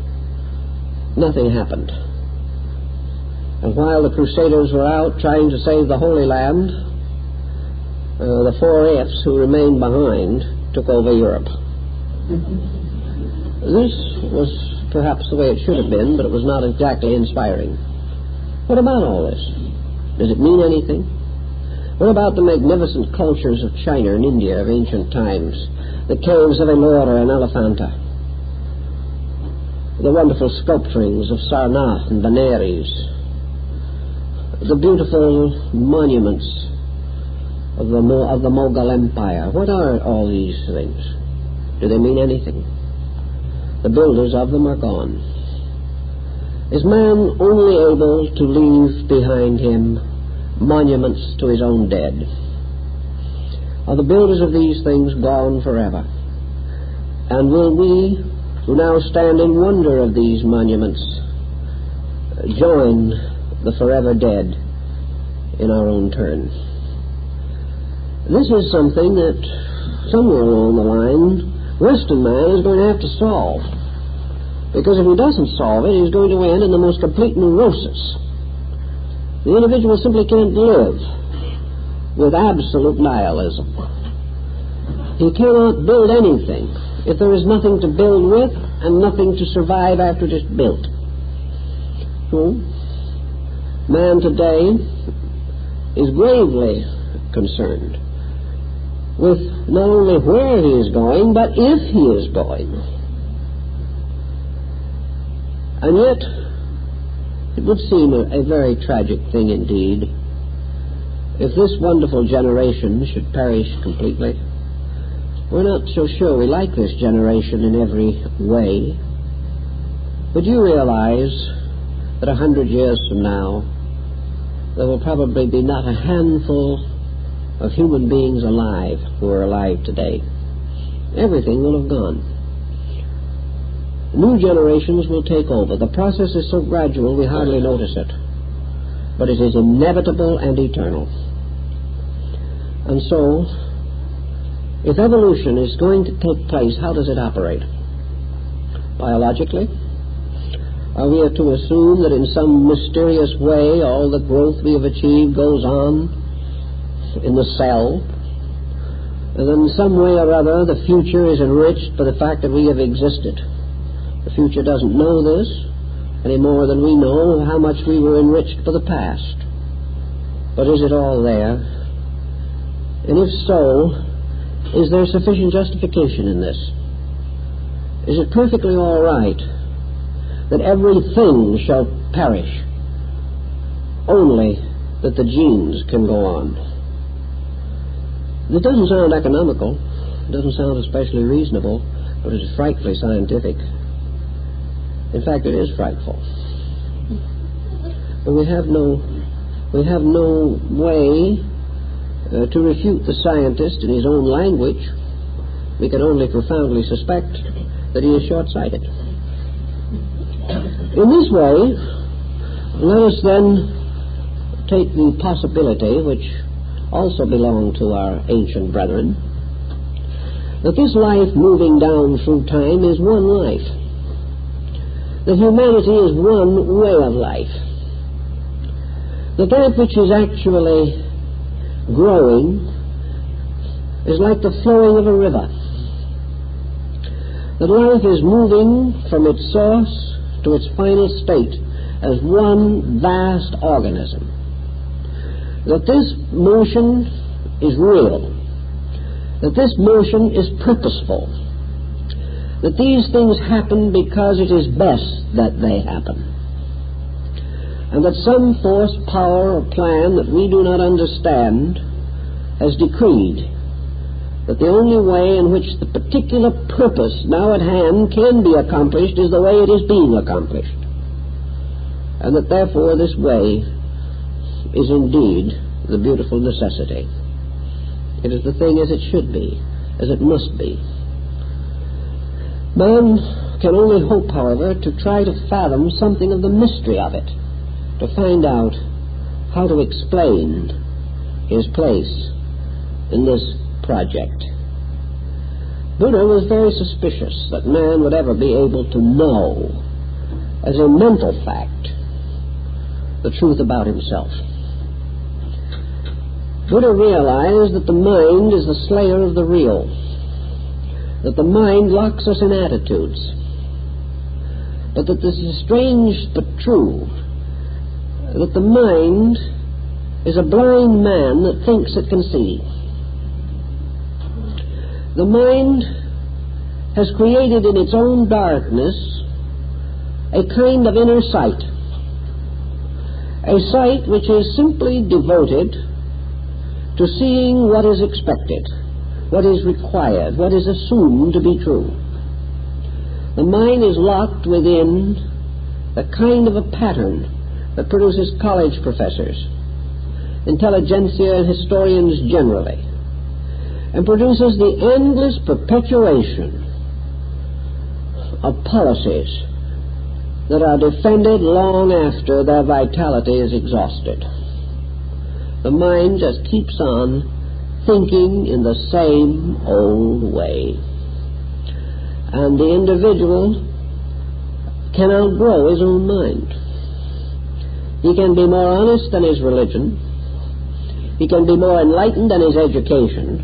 Nothing happened. And while the Crusaders were out trying to save the Holy Land, the 4Fs who remained behind took over Europe. This was perhaps the way it should have been, but it was not exactly inspiring. What about all this? Does it mean anything? What about the magnificent cultures of China and India of ancient times? The caves of Ellora and Elephanta, the wonderful sculpturings of Sarnath and Benares, the beautiful monuments of the Mughal Empire. What are all these things? Do they mean anything? The builders of them are gone. Is man only able to leave behind him monuments to his own dead? Are the builders of these things gone forever? And will we who now stand in wonder of these monuments, join the forever dead in our own turn. This is something that somewhere along the line Western man is going to have to solve, because if he doesn't solve it, he's going to end in the most complete neurosis. The individual simply can't live with absolute nihilism. He cannot build anything if there is nothing to build with and nothing to survive after it is built. So, man today is gravely concerned with not only where he is going, but if he is going. And yet, it would seem a very tragic thing indeed if this wonderful generation should perish completely. We're not so sure we like this generation in every way. But you realize that 100 years from now, there will probably be not a handful of human beings alive who are alive today. Everything will have gone. New generations will take over. The process is so gradual we hardly notice it. But it is inevitable and eternal. And so, if evolution is going to take place, how does it operate? Biologically? Are we to assume that in some mysterious way all the growth we have achieved goes on in the cell, and in some way or other the future is enriched by the fact that we have existed? The future doesn't know this any more than we know how much we were enriched by the past. But is it all there? And if so, is there sufficient justification in this? Is it perfectly all right that everything shall perish, only that the genes can go on? It doesn't sound economical, it doesn't sound especially reasonable, but it is frightfully scientific. In fact, it is frightful. But we have no way to refute the scientist in his own language. We can only profoundly suspect that he is short-sighted. In this way, let us then take the possibility, which also belonged to our ancient brethren, that this life moving down through time is one life. That humanity is one way of life. That which is actually growing is like the flowing of a river. That life is moving from its source to its final state as one vast organism. That this motion is real. That this motion is purposeful. That these things happen because it is best that they happen. And that some force, power, or plan that we do not understand has decreed that the only way in which the particular purpose now at hand can be accomplished is the way it is being accomplished. And that therefore this way is indeed the beautiful necessity. It is the thing as it should be, as it must be. Man can only hope, however, to try to fathom something of the mystery of it, to find out how to explain his place in this project. Buddha was very suspicious that man would ever be able to know, as a mental fact, the truth about himself. Buddha realized that the mind is the slayer of the real, that the mind locks us in attitudes, but that this is strange but true, that the mind is a blind man that thinks it can see. The mind has created in its own darkness a kind of inner sight, a sight which is simply devoted to seeing what is expected, what is required, what is assumed to be true. The mind is locked within the kind of a pattern that produces college professors, intelligentsia, and historians generally, and produces the endless perpetuation of policies that are defended long after their vitality is exhausted. The mind just keeps on thinking in the same old way. And the individual can outgrow his own mind. He can be more honest than his religion. He can be more enlightened than his education.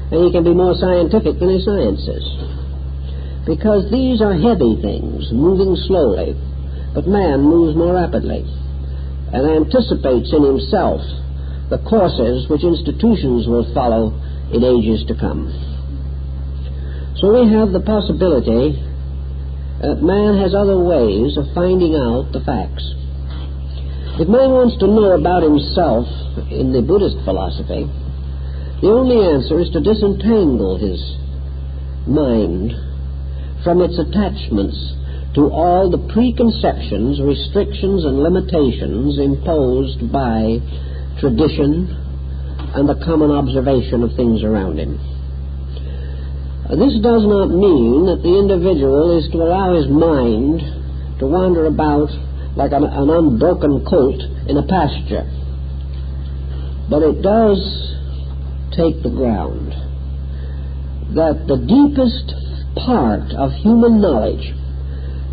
And he can be more scientific than his sciences. Because these are heavy things, moving slowly. But man moves more rapidly and anticipates in himself the courses which institutions will follow in ages to come. So we have the possibility that man has other ways of finding out the facts. If man wants to know about himself in the Buddhist philosophy, the only answer is to disentangle his mind from its attachments to all the preconceptions, restrictions, and limitations imposed by tradition and the common observation of things around him. This does not mean that the individual is to allow his mind to wander about like an unbroken colt in a pasture. But it does take the ground that the deepest part of human knowledge,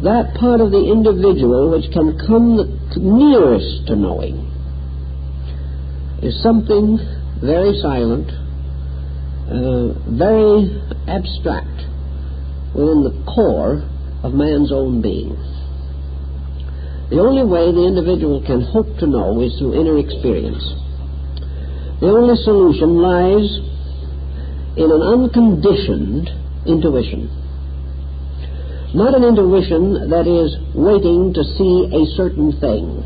that part of the individual which can come the nearest to knowing, is something very silent, very abstract within the core of man's own being. The only way the individual can hope to know is through inner experience. The only solution lies in an unconditioned intuition. Not an intuition that is waiting to see a certain thing.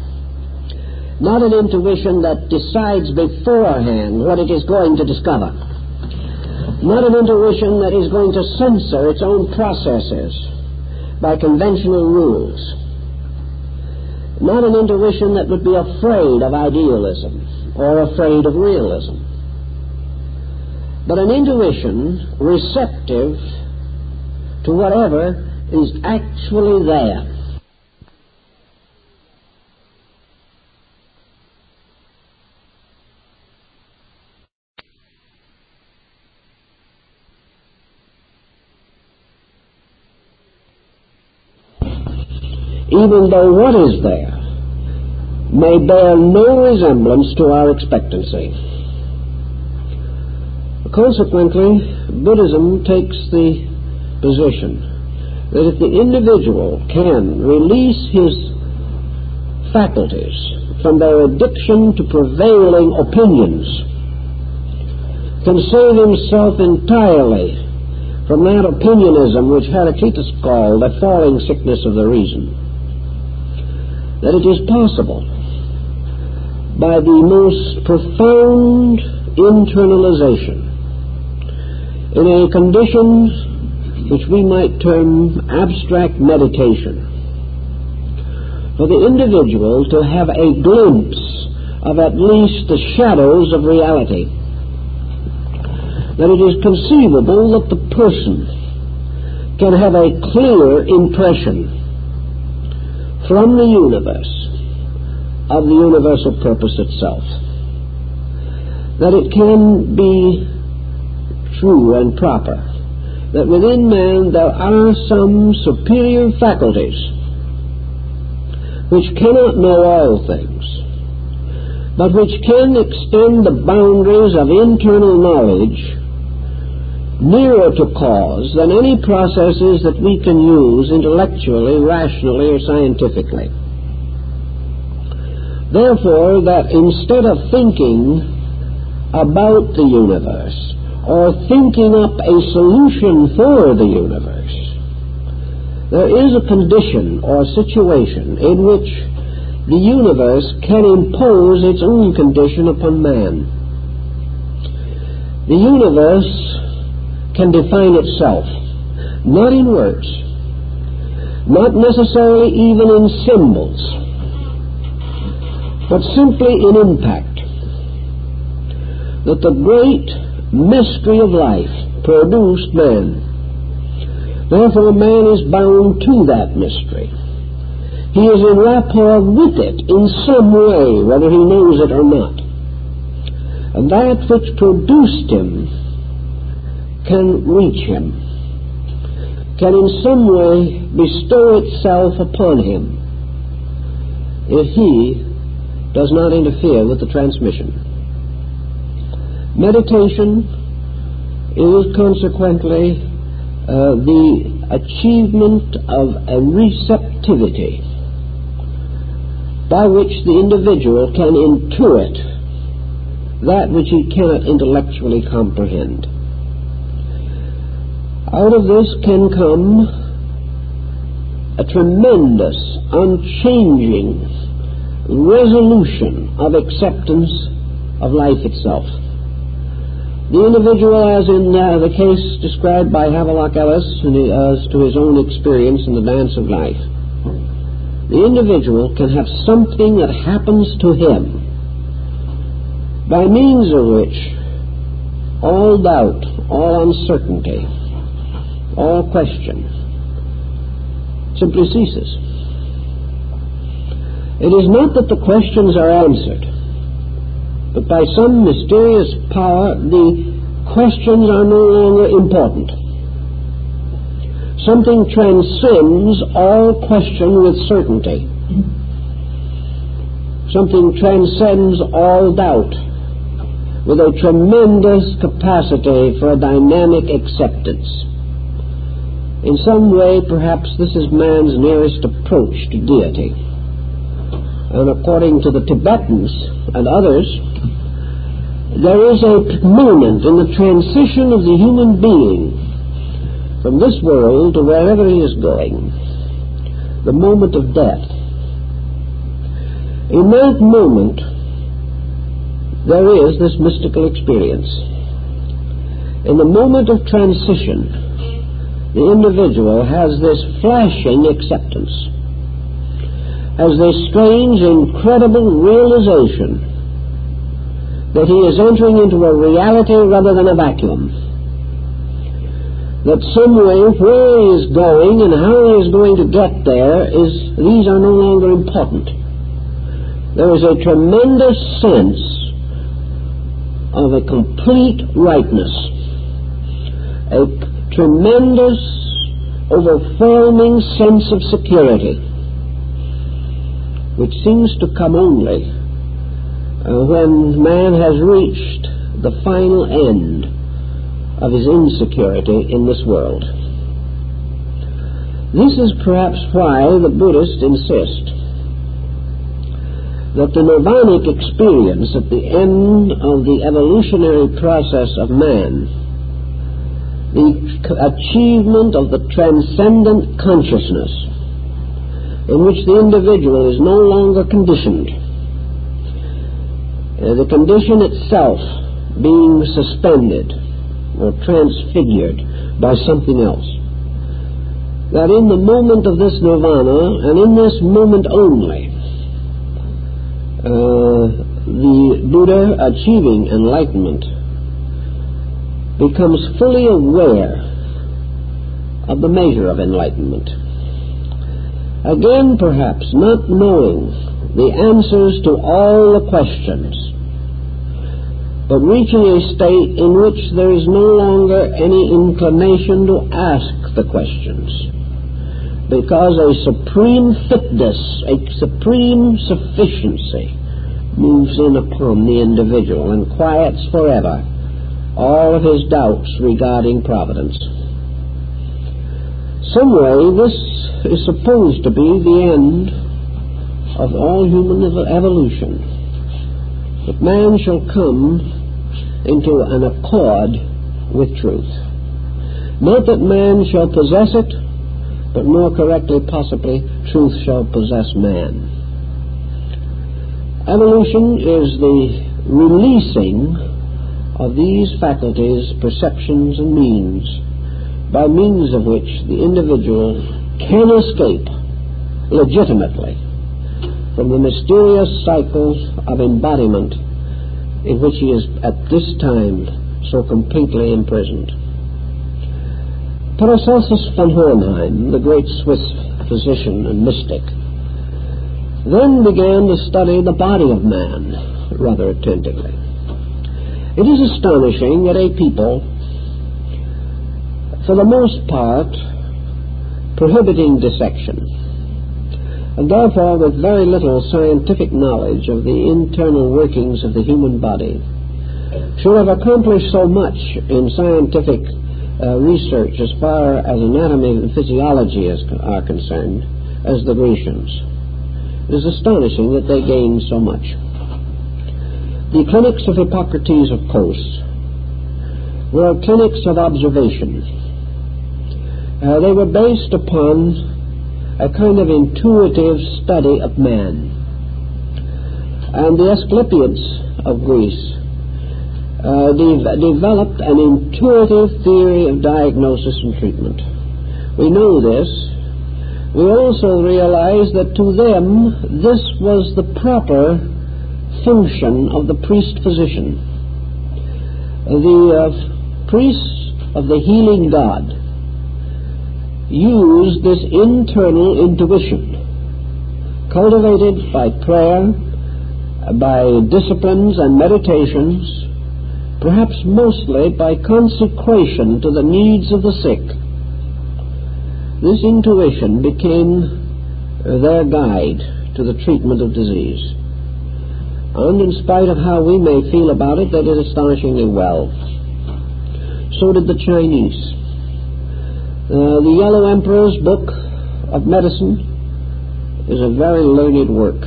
Not an intuition that decides beforehand what it is going to discover. Not an intuition that is going to censor its own processes by conventional rules. Not an intuition that would be afraid of idealism or afraid of realism. But an intuition receptive to whatever is actually there. Even though what is there may bear no resemblance to our expectancy. Consequently, Buddhism takes the position that if the individual can release his faculties from their addiction to prevailing opinions, can save himself entirely from that opinionism which Heraclitus called the falling sickness of the reason, that it is possible by the most profound internalization in a condition which we might term abstract meditation, for the individual to have a glimpse of at least the shadows of reality, that it is conceivable that the person can have a clear impression from the universe of the universal purpose itself, that it can be true and proper, that within man there are some superior faculties which cannot know all things, but which can extend the boundaries of internal knowledge nearer to cause than any processes that we can use intellectually, rationally, or scientifically. Therefore, that instead of thinking about the universe or thinking up a solution for the universe, there is a condition or situation in which the universe can impose its own condition upon man. The universe can define itself, not in words, not necessarily even in symbols, but simply in impact. That the great mystery of life produced man, Therefore, man is bound to that mystery. He is in rapport with it in some way, whether he knows it or not. And that which produced him can reach him, can in some way bestow itself upon him if he does not interfere with the transmission. Meditation is consequently the achievement of a receptivity by which the individual can intuit that which he cannot intellectually comprehend. Out of this can come a tremendous, unchanging resolution of acceptance of life itself. The individual, as in the case described by Havelock Ellis as to his own experience in the dance of life, the individual can have something that happens to him by means of which all doubt, all uncertainty, all question simply ceases. It is not that the questions are answered, but by some mysterious power the questions are no longer important. Something transcends all question with certainty. Something transcends all doubt with a tremendous capacity for a dynamic acceptance. In some way, perhaps this is man's nearest approach to deity. And according to the Tibetans and others, there is a moment in the transition of the human being from this world to wherever he is going, the moment of death. In that moment, there is this mystical experience. In the moment of transition, the individual has this flashing acceptance, has this strange, incredible realization that he is entering into a reality rather than a vacuum. That some way where he is going and how he is going to get there, these are no longer important. There is a tremendous sense of a complete rightness, a tremendous, overwhelming sense of security, which seems to come only when man has reached the final end of his insecurity in this world. This is perhaps why the Buddhists insist that the nirvanic experience at the end of the evolutionary process of man, the achievement of the transcendent consciousness in which the individual is no longer conditioned, the condition itself being suspended or transfigured by something else, that in the moment of this nirvana, and in this moment only, the Buddha, achieving enlightenment, becomes fully aware of the measure of enlightenment. Again, perhaps, not knowing the answers to all the questions, but reaching a state in which there is no longer any inclination to ask the questions, because a supreme fitness, a supreme sufficiency moves in upon the individual and quiets forever all of his doubts regarding providence. Some way this is supposed to be the end of all human evolution, that man shall come into an accord with truth. Not that man shall possess it, but more correctly, possibly, truth shall possess man. Evolution is the releasing of these faculties, perceptions, and means, by means of which the individual can escape legitimately from the mysterious cycles of embodiment in which he is at this time so completely imprisoned. Paracelsus von Hohenheim, the great Swiss physician and mystic, then began to study the body of man rather attentively. It is astonishing that a people, for the most part, prohibiting dissection, and therefore with very little scientific knowledge of the internal workings of the human body, should have accomplished so much in scientific research as far as anatomy and physiology are concerned as the Grecians. It is astonishing that they gained so much. The clinics of Hippocrates, of course, were clinics of observation. They were based upon a kind of intuitive study of man. And the Asclepiads of Greece developed an intuitive theory of diagnosis and treatment. We know this. We also realize that to them this was the proper function of the priest-physician. The priests of the healing God used this internal intuition, cultivated by prayer, by disciplines and meditations, perhaps mostly by consecration to the needs of the sick. This intuition became their guide to the treatment of disease. And in spite of how we may feel about it, they did astonishingly well. So did the Chinese. The Yellow Emperor's Book of Medicine is a very learned work.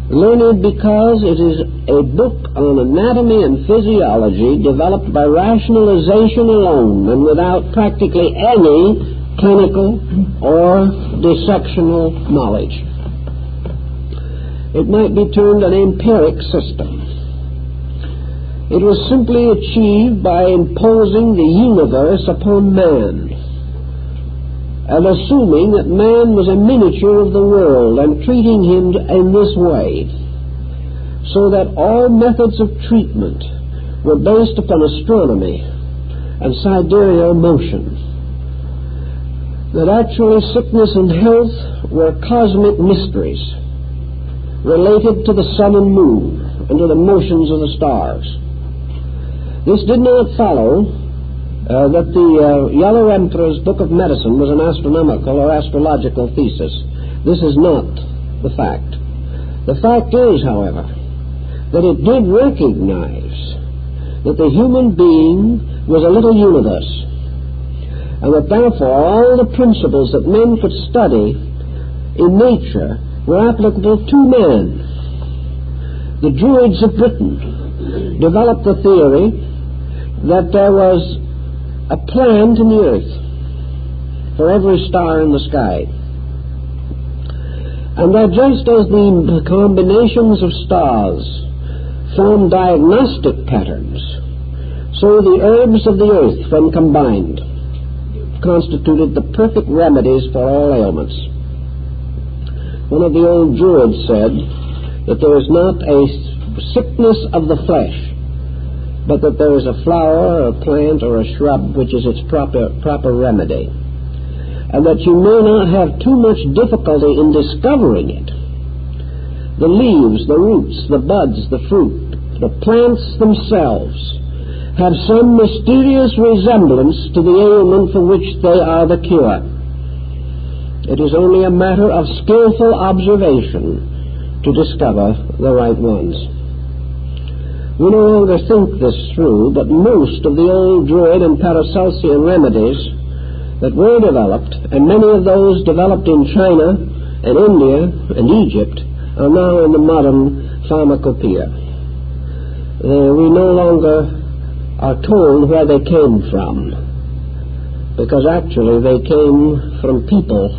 Learned because it is a book on anatomy and physiology developed by rationalization alone and without practically any clinical or dissectional knowledge. It might be termed an empiric system. It was simply achieved by imposing the universe upon man and assuming that man was a miniature of the world and treating him in this way, so that all methods of treatment were based upon astronomy and sidereal motion, that actually sickness and health were cosmic mysteries related to the sun and moon and to the motions of the stars. This did not follow that the Yellow Emperor's Book of Medicine was an astronomical or astrological thesis. This is not the fact. The fact is, however, that it did recognize that the human being was a little universe, and that therefore all the principles that men could study in nature were applicable to man. The Druids of Britain developed the theory that there was a planet in the earth for every star in the sky, and that just as the combinations of stars form diagnostic patterns, so the herbs of the earth, when combined, constituted the perfect remedies for all ailments. One of the old Druids said that there is not a sickness of the flesh, but that there is a flower or a plant or a shrub which is its proper remedy, and that you may not have too much difficulty in discovering it. The leaves, the roots, the buds, the fruit, the plants themselves have some mysterious resemblance to the ailment for which they are the cure. It is only a matter of skillful observation to discover the right ones. We no longer think this through, but most of the old Druid and Paracelsian remedies that were developed, and many of those developed in China and India and Egypt, are now in the modern pharmacopoeia. We no longer are told where they came from, because actually they came from people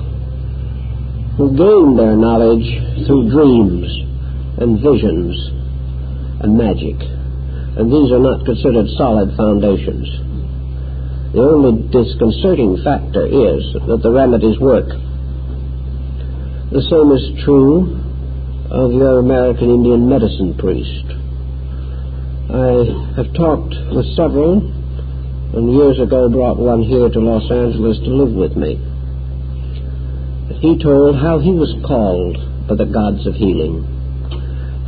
who gained their knowledge through dreams and visions and magic, and these are not considered solid foundations. The only disconcerting factor is that the remedies work. The same is true of your American Indian medicine priest. I have talked with several and years ago brought one here to Los Angeles to live with me. He told how he was called by the gods of healing,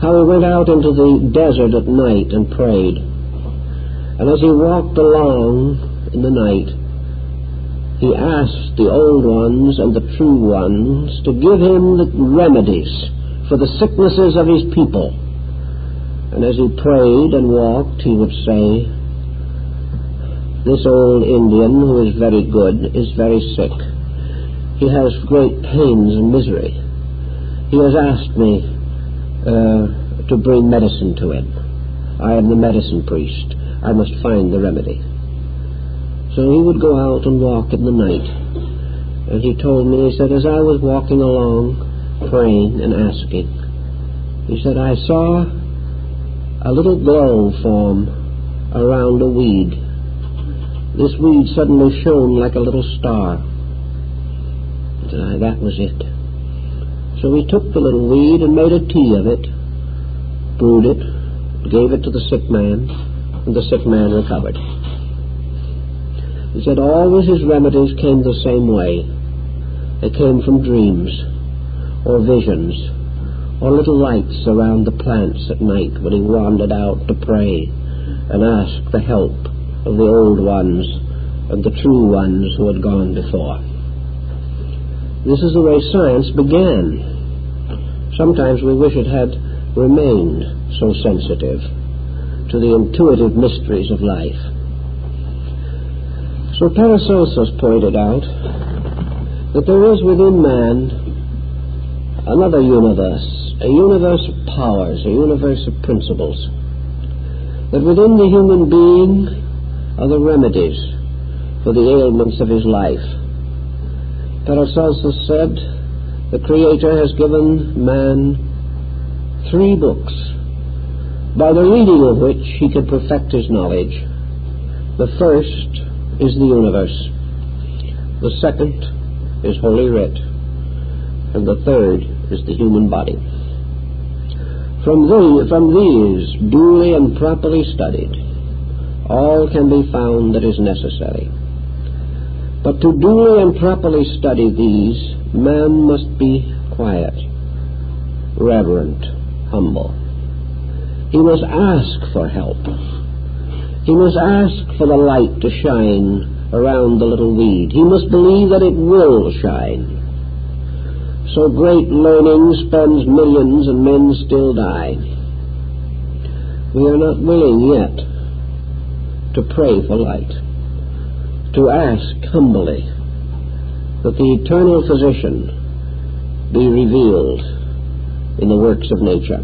how he went out into the desert at night and prayed, and as he walked along in the night, he asked the old ones and the true ones to give him the remedies for the sicknesses of his people. And as he prayed and walked, he would say, "This old Indian, who is very good, is very sick. He has great pains and misery. He has asked me to bring medicine to him. I am the medicine priest. I must find the remedy." So he would go out and walk in the night. And he told me, he said, as I was walking along, praying and asking, he said, I saw a little glow form around a weed. This weed suddenly shone like a little star. He said, that was it. So he took the little weed and made a tea of it, brewed it, gave it to the sick man, and the sick man recovered. He said always his remedies came the same way. They came from dreams or visions or little lights around the plants at night when he wandered out to pray and ask the help of the old ones and the true ones who had gone before. This is the way science began. Sometimes we wish it had remained so sensitive to the intuitive mysteries of life. So Paracelsus pointed out that there is within man another universe, a universe of powers, a universe of principles, that within the human being are the remedies for the ailments of his life. Paracelsus said the Creator has given man 3 books, by the reading of which he can perfect his knowledge. The first is the universe, the second is Holy Writ, and the third is the human body. From these, duly and properly studied, all can be found that is necessary. But to duly and properly study these, man must be quiet, reverent, humble. He must ask for help. He must ask for the light to shine around the little weed. He must believe that it will shine. So great learning spends millions and men still die. We are not willing yet to pray for light, to ask humbly that the eternal physician be revealed in the works of nature.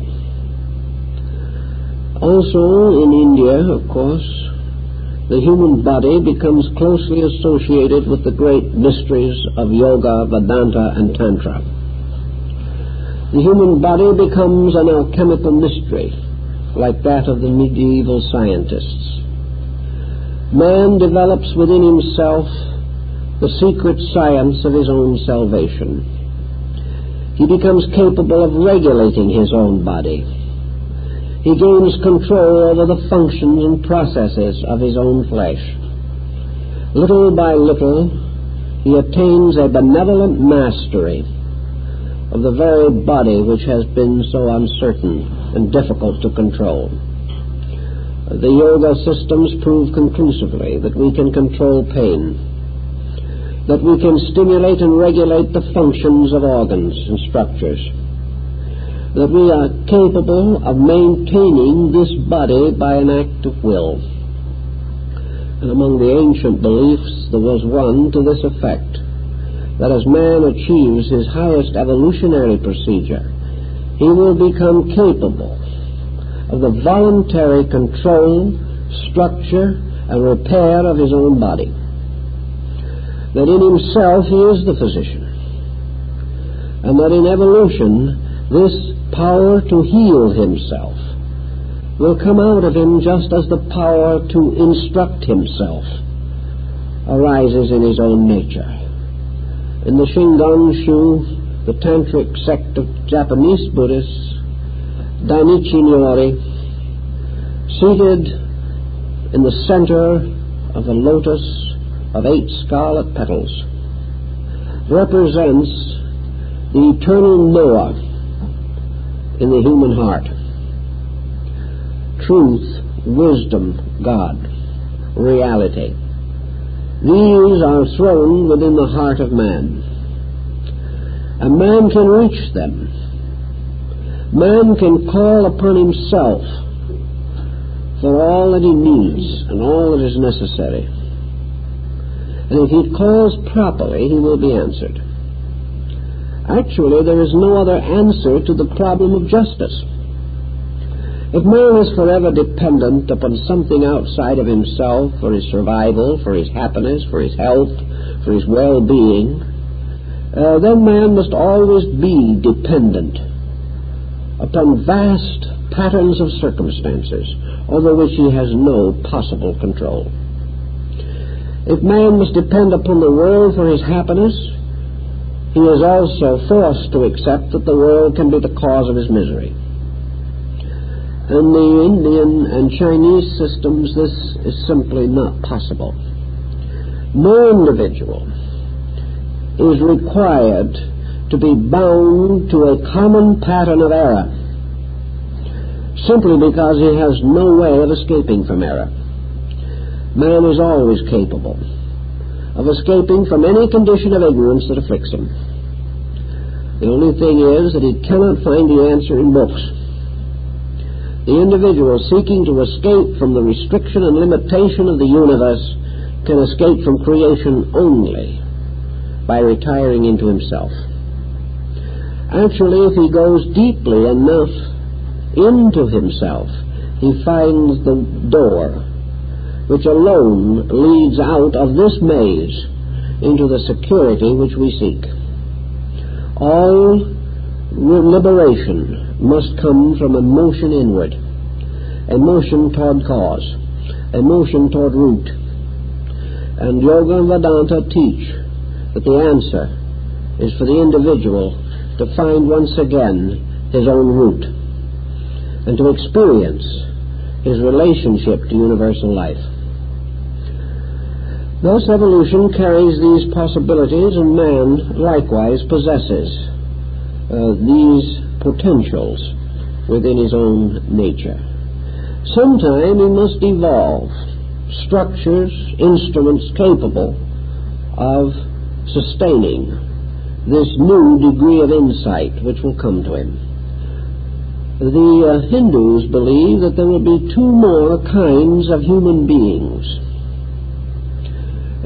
Also in India, of course, the human body becomes closely associated with the great mysteries of yoga, Vedanta, and Tantra. The human body becomes an alchemical mystery, like that of the medieval scientists. Man develops within himself the secret science of his own salvation. He becomes capable of regulating his own body. He gains control over the functions and processes of his own flesh. Little by little, he attains a benevolent mastery of the very body which has been so uncertain and difficult to control. The yoga systems prove conclusively that we can control pain, that we can stimulate and regulate the functions of organs and structures, that we are capable of maintaining this body by an act of will. And among the ancient beliefs there was one to this effect, that as man achieves his highest evolutionary procedure, he will become capable of the voluntary control, structure, and repair of his own body. That in himself he is the physician, and that in evolution this power to heal himself will come out of him just as the power to instruct himself arises in his own nature. In the Shingon-shu, the tantric sect of Japanese Buddhists, Dainichi Nyori, seated in the center of a lotus of 8 scarlet petals represents the eternal Noah in the human heart. Truth, wisdom, God, reality. These are thrown within the heart of man. And man can reach them. Man can call upon himself for all that he needs and all that is necessary. And if he calls properly, he will be answered. Actually, there is no other answer to the problem of justice. If man is forever dependent upon something outside of himself for his survival, for his happiness, for his health, for his well-being, then man must always be dependent upon vast patterns of circumstances over which he has no possible control. If man must depend upon the world for his happiness, he is also forced to accept that the world can be the cause of his misery. In the Indian and Chinese systems, this is simply not possible. No individual is required to be bound to a common pattern of error simply because he has no way of escaping from error. Man is always capable of escaping from any condition of ignorance that afflicts him. The only thing is that he cannot find the answer in books. The individual seeking to escape from the restriction and limitation of the universe can escape from creation only by retiring into himself. Actually, if he goes deeply enough into himself, he finds the door which alone leads out of this maze into the security which we seek. All liberation must come from a motion inward, a motion toward cause, a motion toward root. And Yoga and Vedanta teach that the answer is for the individual to find once again his own root and to experience his relationship to universal life. Thus evolution carries these possibilities, and man likewise possesses these potentials within his own nature. Sometime he must evolve structures, instruments capable of sustaining this new degree of insight which will come to him. The Hindus believe that there will be 2 more kinds of human beings.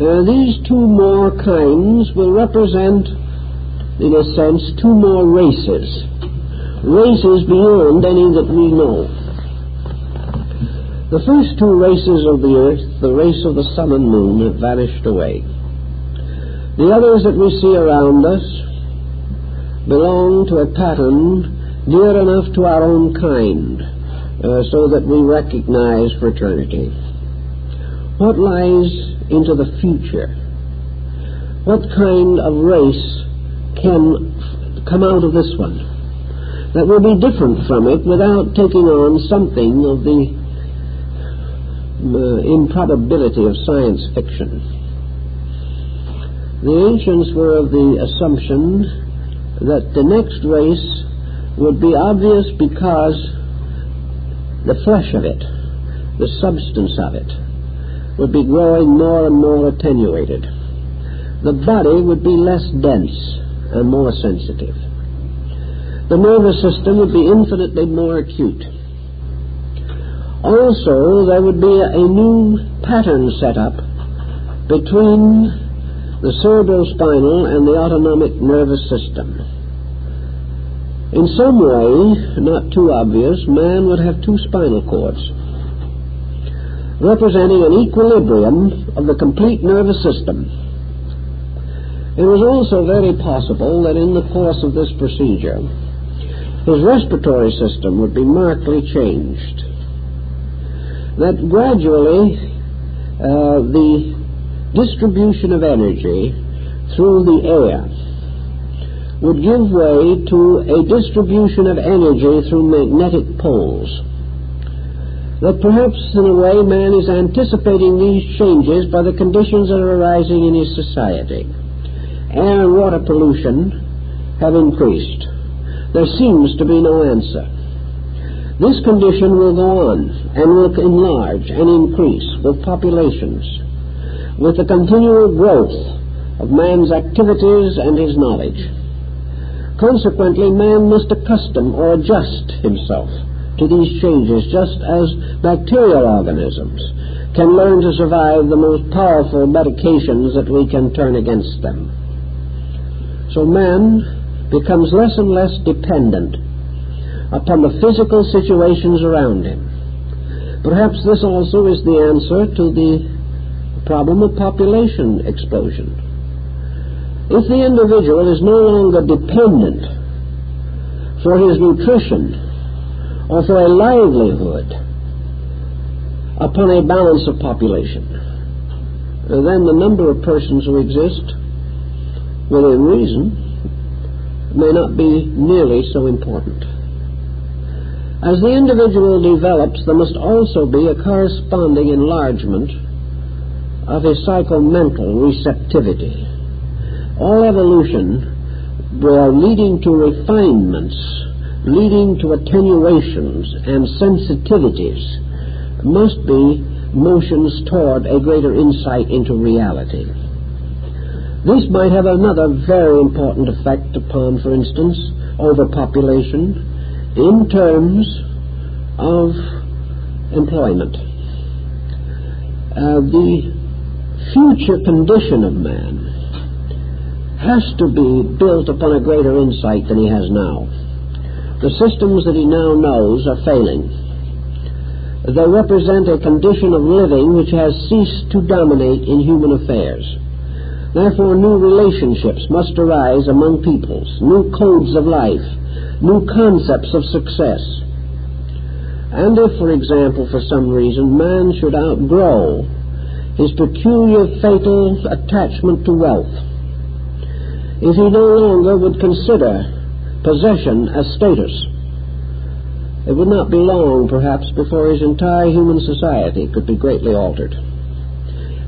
These 2 more kinds will represent, in a sense, 2 more races. Races beyond any that we know. The first 2 races of the earth, the race of the sun and moon, have vanished away. The others that we see around us belong to a pattern near enough to our own kind, so that we recognize fraternity. What lies into the future? What kind of race can come out of this one that will be different from it without taking on something of the improbability of science fiction? The ancients were of the assumption that the next race would be obvious because the flesh of it, the substance of it, would be growing more and more attenuated. The body would be less dense and more sensitive. The nervous system would be infinitely more acute. Also, there would be a new pattern set up between the cerebrospinal and the autonomic nervous system. In some way, not too obvious, man would have 2 spinal cords, representing an equilibrium of the complete nervous system. It was also very possible that in the course of this procedure, his respiratory system would be markedly changed. That gradually the distribution of energy through the air would give way to a distribution of energy through magnetic poles. that perhaps in a way man is anticipating these changes by the conditions that are arising in his society. Air and water pollution have increased. There seems to be no answer. This condition will go on and will enlarge and increase with populations, with the continual growth of man's activities and his knowledge. Consequently, man must accustom or adjust himself to these changes, just as bacterial organisms can learn to survive the most powerful medications that we can turn against them. So man becomes less and less dependent upon the physical situations around him. Perhaps this also is the answer to the problem of population explosion. If the individual is no longer dependent for his nutrition or for a livelihood upon a balance of population, then the number of persons who exist within reason may not be nearly so important. As the individual develops, there must also be a corresponding enlargement of his psychomental receptivity. All evolution, leading to refinements, leading to attenuations and sensitivities, must be motions toward a greater insight into reality. This might have another very important effect upon, for instance, overpopulation in terms of employment. The future condition of man has to be built upon a greater insight than he has now. The systems that he now knows are failing. They represent a condition of living which has ceased to dominate in human affairs. Therefore, new relationships must arise among peoples, new codes of life, new concepts of success. And if, for example, for some reason, man should outgrow his peculiar fatal attachment to wealth, if he no longer would consider possession as status, it would not be long, perhaps, before his entire human society could be greatly altered.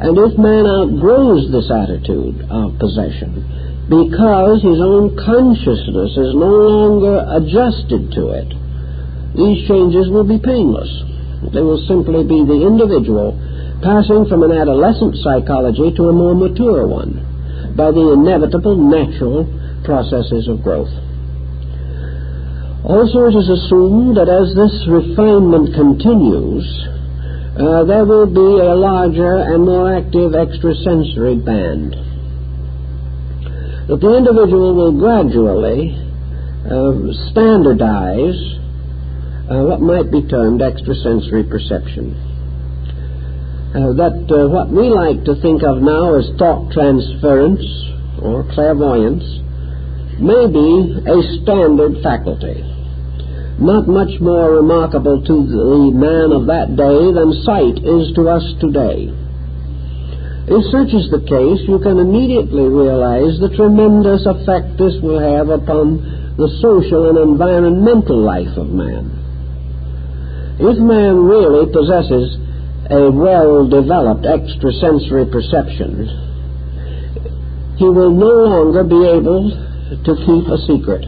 And if man outgrows this attitude of possession because his own consciousness is no longer adjusted to it, these changes will be painless. They will simply be the individual passing from an adolescent psychology to a more mature one by the inevitable natural processes of growth. Also, it is assumed that as this refinement continues, there will be a larger and more active extrasensory band. That the individual will gradually standardize what might be termed extrasensory perception. What we like to think of now as thought transference or clairvoyance may be a standard faculty, not much more remarkable to the man of that day than sight is to us today. If such is the case, you can immediately realize the tremendous effect this will have upon the social and environmental life of man. If man really possesses a well-developed extrasensory perception, he will no longer be able to keep a secret.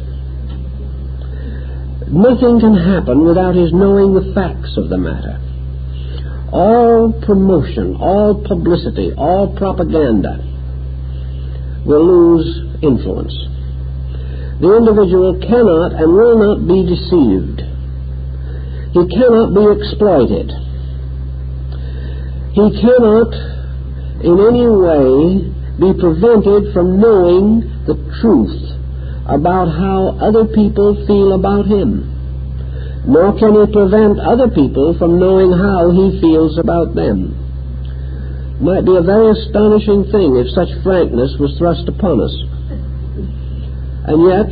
Nothing can happen without his knowing the facts of the matter. All promotion, all publicity, all propaganda will lose influence. The individual cannot and will not be deceived. He cannot be exploited. He cannot in any way be prevented from knowing the truth about how other people feel about him, nor can he prevent other people from knowing how he feels about them. It might be a very astonishing thing if such frankness was thrust upon us. And yet,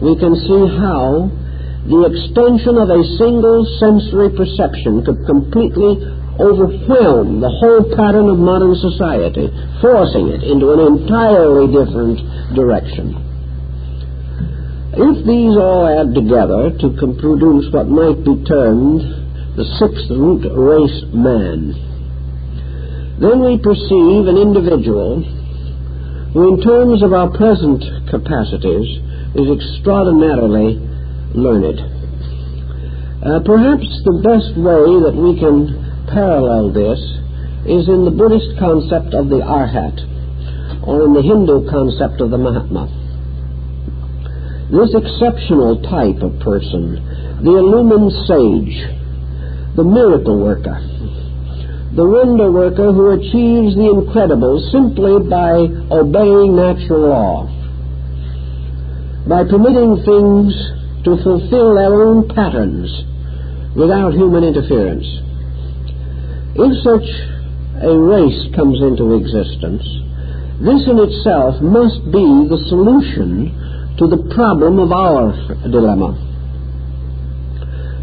we can see how the extension of a single sensory perception could completely overwhelm the whole pattern of modern society, forcing it into an entirely different direction. If these all add together to produce what might be termed the sixth root race, man, then we perceive an individual who, in terms of our present capacities, is extraordinarily learned. Perhaps the best way that we can parallel this is in the Buddhist concept of the Arhat, or in the Hindu concept of the Mahatma. This exceptional type of person, the illumined sage, the miracle worker, the wonder worker who achieves the incredible simply by obeying natural law, by permitting things to fulfill their own patterns without human interference. If such a race comes into existence, this in itself must be the solution to the problem of our dilemma.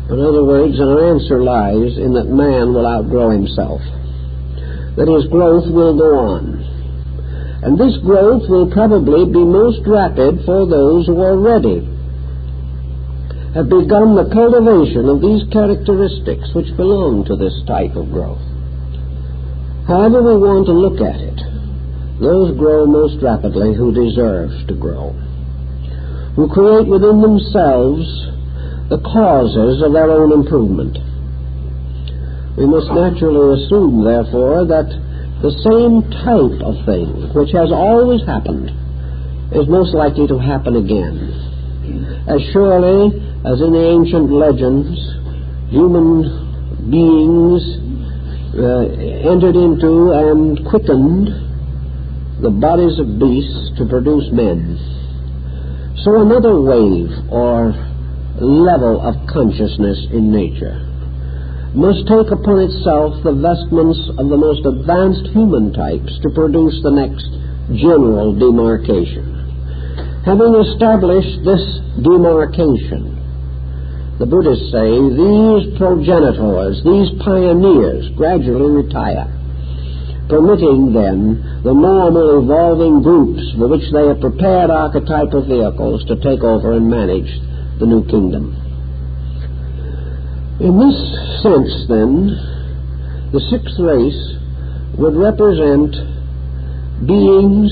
In other words, our answer lies in that man will outgrow himself, that his growth will go on. And this growth will probably be most rapid for those who already have begun the cultivation of these characteristics which belong to this type of growth. However we want to look at it, those grow most rapidly who deserve to grow, who create within themselves the causes of their own improvement. We must naturally assume, therefore, that the same type of thing which has always happened is most likely to happen again. As surely as in the ancient legends, human beings entered into and quickened the bodies of beasts to produce men, so another wave or level of consciousness in nature must take upon itself the vestments of the most advanced human types to produce the next general demarcation. Having established this demarcation, the Buddhists say these progenitors, these pioneers, gradually retire, permitting then the normal evolving groups for which they have prepared archetypal vehicles to take over and manage the new kingdom. In this sense, then, the sixth race would represent beings,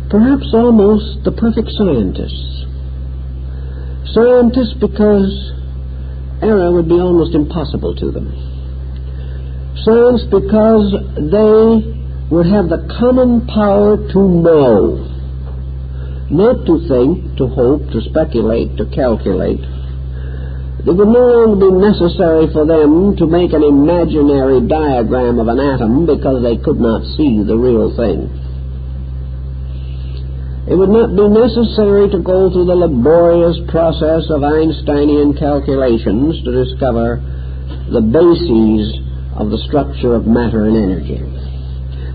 perhaps almost the perfect scientists. Scientists because error would be almost impossible to them. Science because they would have the common power to know, not to think, to hope, to speculate, to calculate. It would no longer be necessary for them to make an imaginary diagram of an atom because they could not see the real thing. It would not be necessary to go through the laborious process of Einsteinian calculations to discover the bases of the structure of matter and energy.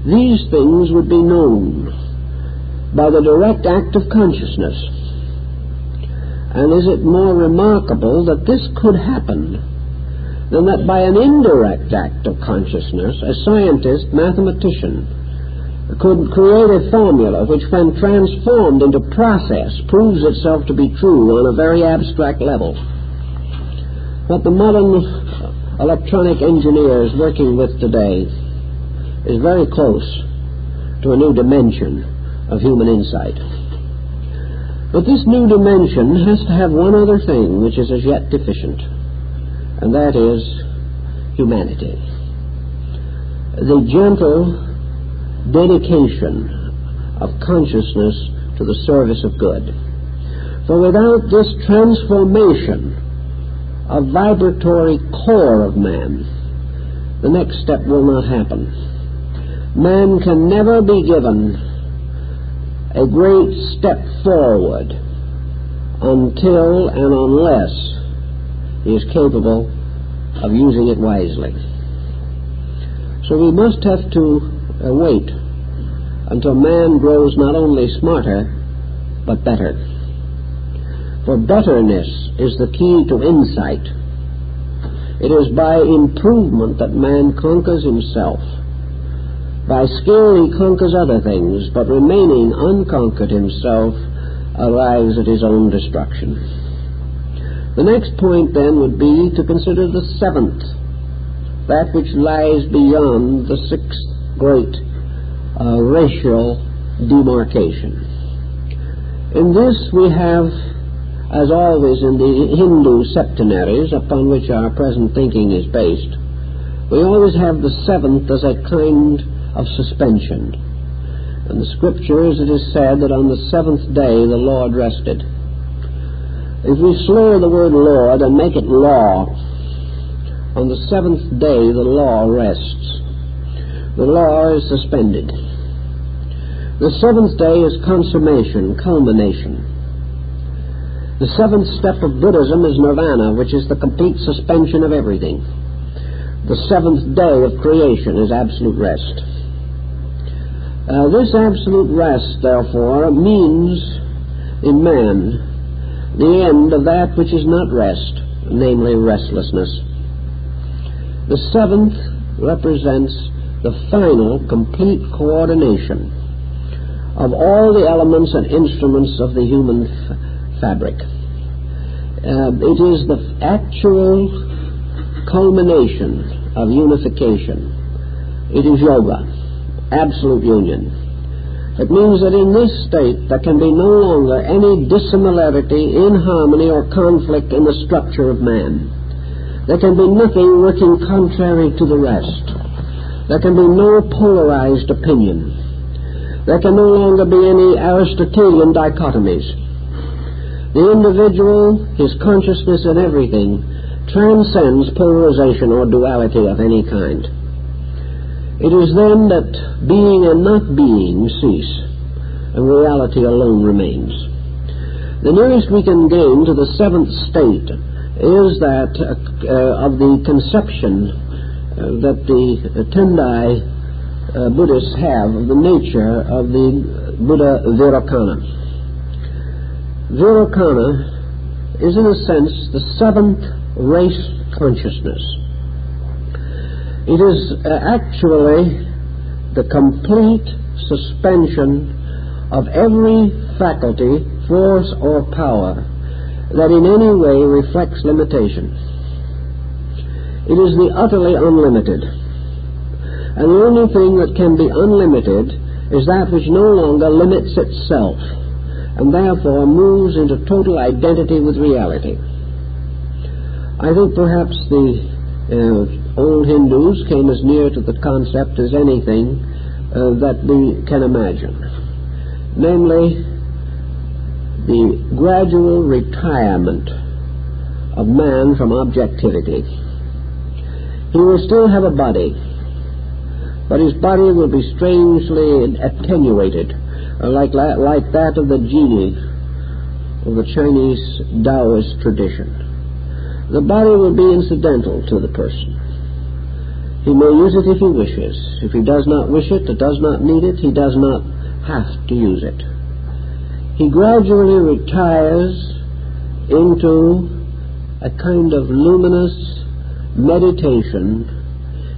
These things would be known by the direct act of consciousness. And is it more remarkable that this could happen than that by an indirect act of consciousness, a scientist, mathematician, could create a formula which, when transformed into process, proves itself to be true on a very abstract level? What the modern electronic engineer is working with today is very close to a new dimension of human insight. But this new dimension has to have one other thing which is as yet deficient, and that is humanity. The gentle dedication of consciousness to the service of good. For without this transformation of vibratory core of man, the next step will not happen. Man can never be given a great step forward until and unless he is capable of using it wisely. So we must have to wait until man grows not only smarter but better. For betterness is the key to insight. It is by improvement that man conquers himself. By skill he conquers other things, but remaining unconquered himself arrives at his own destruction. The next point then would be to consider the seventh, that which lies beyond the sixth great racial demarcation. In this we have, as always in the Hindu septenaries upon which our present thinking is based, we always have the seventh as a kind of suspension. In the Scriptures it is said that on the seventh day the Lord rested. If we slur the word Lord and make it law, on the seventh day the law rests. The law is suspended. The seventh day is consummation, culmination. The seventh step of Buddhism is nirvana, which is the complete suspension of everything. The seventh day of creation is absolute rest. This absolute rest, therefore, means in man the end of that which is not rest, namely restlessness. The seventh represents the final, complete coordination of all the elements and instruments of the human fabric. It is the actual culmination of unification. It is yoga, absolute union. It means that in this state there can be no longer any dissimilarity, inharmony, or conflict in the structure of man. There can be nothing working contrary to the rest. There can be no polarized opinion. There can no longer be any Aristotelian dichotomies. The individual, his consciousness and everything, transcends polarization or duality of any kind. It is then that being and not being cease, and reality alone remains. The nearest we can gain to the seventh state is that of the conception that the Tendai Buddhists have of the nature of the Buddha Virukana. Virukana is in a sense the seventh race consciousness. It is actually the complete suspension of every faculty, force, or power that in any way reflects limitation. It is the utterly unlimited. And the only thing that can be unlimited is that which no longer limits itself, and therefore moves into total identity with reality. I think perhaps the old Hindus came as near to the concept as anything that we can imagine. Namely, the gradual retirement of man from objectivity. He will still have a body, but his body will be strangely attenuated, like that of the genie of the Chinese Taoist tradition. The body will be incidental to the person. He may use it if he wishes. If he does not wish it, or does not need it, he does not have to use it. He gradually retires into a kind of luminous meditation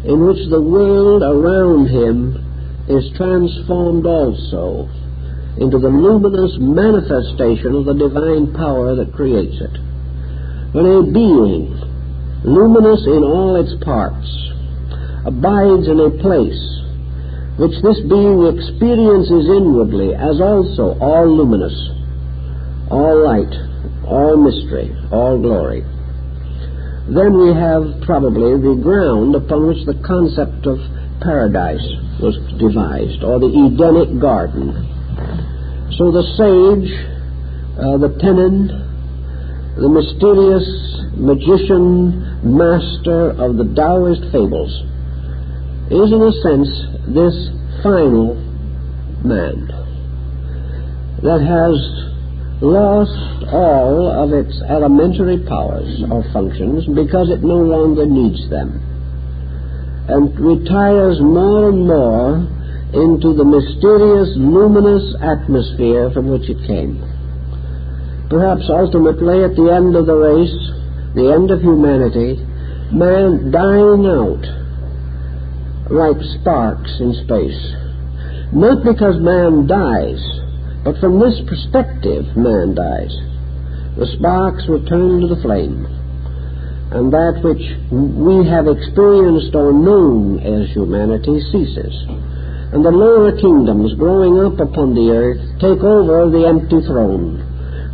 in which the world around him is transformed also into the luminous manifestation of the divine power that creates it. When a being, luminous in all its parts, abides in a place which this being experiences inwardly as also all luminous, all light, all mystery, all glory, then we have probably the ground upon which the concept of paradise was devised, or the Edenic garden. So the sage, the tenon, the mysterious magician, master of the Taoist fables, is in a sense this final man that has lost all of its elementary powers or functions because it no longer needs them, and retires more and more into the mysterious, luminous atmosphere from which it came. Perhaps ultimately, at the end of the race, the end of humanity, man dying out like sparks in space. Not because man dies, but from this perspective man dies. The sparks return to the flame, and that which we have experienced or known as humanity ceases, and the lower kingdoms growing up upon the earth take over the empty throne,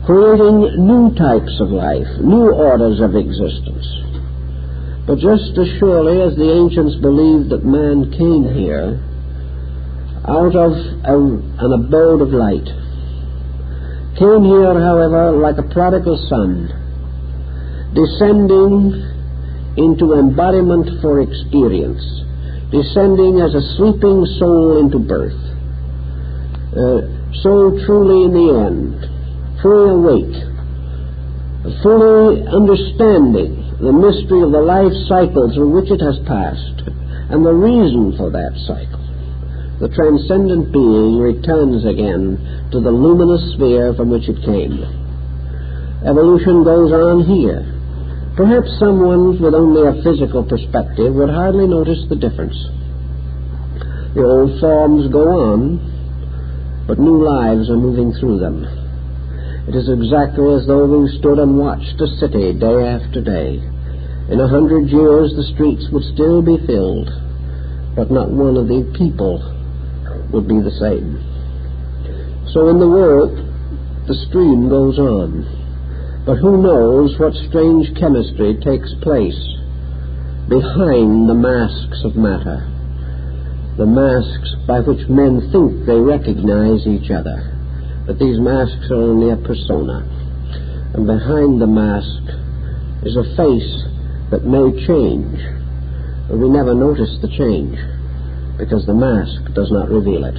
creating new types of life, new orders of existence. But just as surely as the ancients believed that man came here out of an abode of light, came here, however, like a prodigal son, descending into embodiment for experience, descending as a sleeping soul into birth, so truly in the end, fully awake, fully understanding the mystery of the life cycle through which it has passed, and the reason for that cycle. The transcendent being returns again to the luminous sphere from which it came. Evolution goes on here. Perhaps someone with only a physical perspective would hardly notice the difference. The old forms go on, but new lives are moving through them. It is exactly as though we stood and watched a city day after day. In 100 years the streets would still be filled, but not one of the people would be the same. So in the world, the stream goes on, but who knows what strange chemistry takes place behind the masks of matter, the masks by which men think they recognize each other. But these masks are only a persona, and behind the mask is a face that may change, but we never notice the change, because the mask does not reveal it.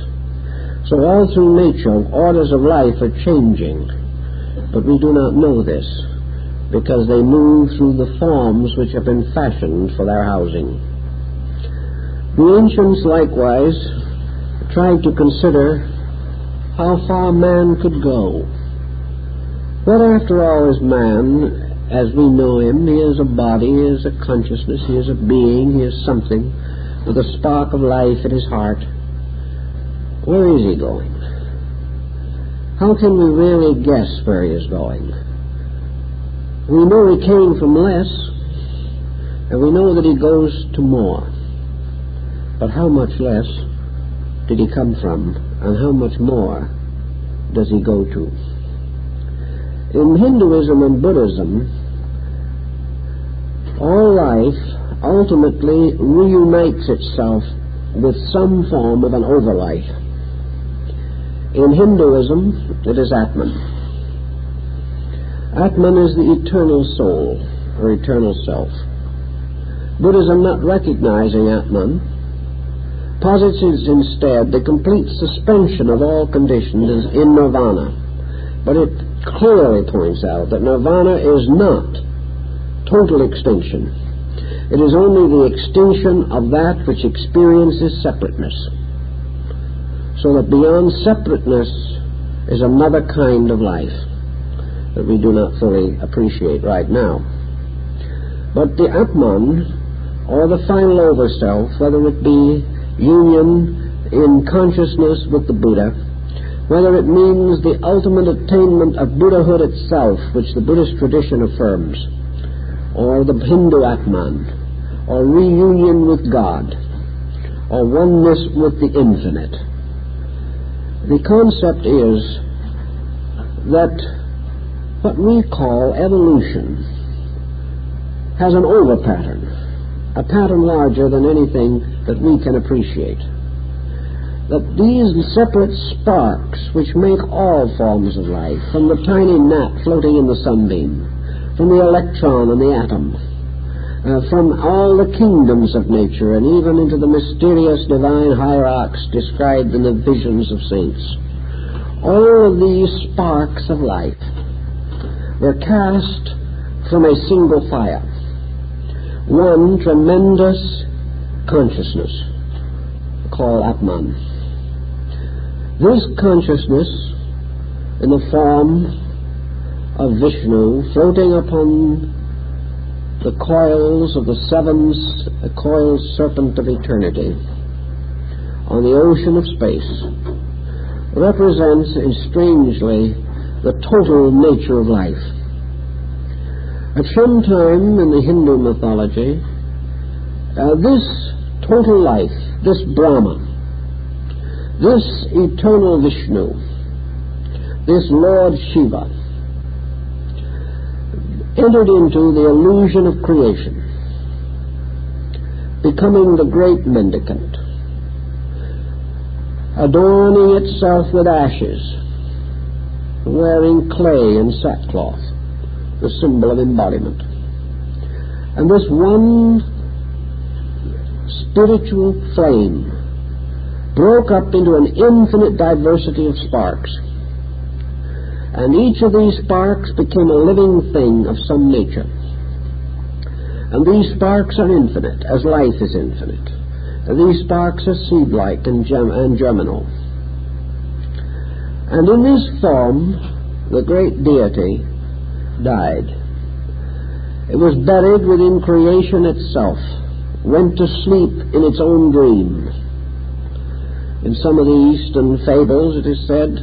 So all through nature, orders of life are changing, but we do not know this, because they move through the forms which have been fashioned for their housing. The ancients likewise tried to consider how far man could go. What, after all, is man as we know him? He is a body, he is a consciousness, he is a being, he is something with a spark of life in his heart. Where is he going? How can we really guess where he is going? We know he came from less, and we know that he goes to more. But how much less did he come from, and how much more does he go to? In Hinduism and Buddhism, all life ultimately reunites itself with some form of an overlight. In Hinduism, it is Atman. Atman is the eternal soul, or eternal self. Buddhism, not recognizing Atman, posits instead the complete suspension of all conditions in nirvana. But it clearly points out that nirvana is not total extinction. It is only the extinction of that which experiences separateness. So that beyond separateness is another kind of life that we do not fully appreciate right now. But the Atman, or the final overself, whether it be union in consciousness with the Buddha, whether it means the ultimate attainment of Buddhahood itself, which the Buddhist tradition affirms, or the Hindu Atman, or reunion with God, or oneness with the infinite. The concept is that what we call evolution has an over pattern, a pattern larger than anything that we can appreciate. That these separate sparks which make all forms of life, from the tiny gnat floating in the sunbeam, from the electron and the atom, from all the kingdoms of nature, and even into the mysterious divine hierarchs described in the visions of saints. All of these sparks of life were cast from a single fire, one tremendous consciousness called Atman. This consciousness, in the form of Vishnu, floating upon the coils of the coiled serpent of eternity on the ocean of space, represents strangely the total nature of life. At some time in the Hindu mythology, this total life, this Brahma, this eternal Vishnu, this Lord Shiva, entered into the illusion of creation, becoming the great mendicant, adorning itself with ashes, wearing clay and sackcloth, the symbol of embodiment. And this one spiritual flame broke up into an infinite diversity of sparks. And each of these sparks became a living thing of some nature. And these sparks are infinite, as life is infinite. And these sparks are seed-like and germinal. And in this form, the great deity died. It was buried within creation itself, went to sleep in its own dream. In some of the Eastern fables it is said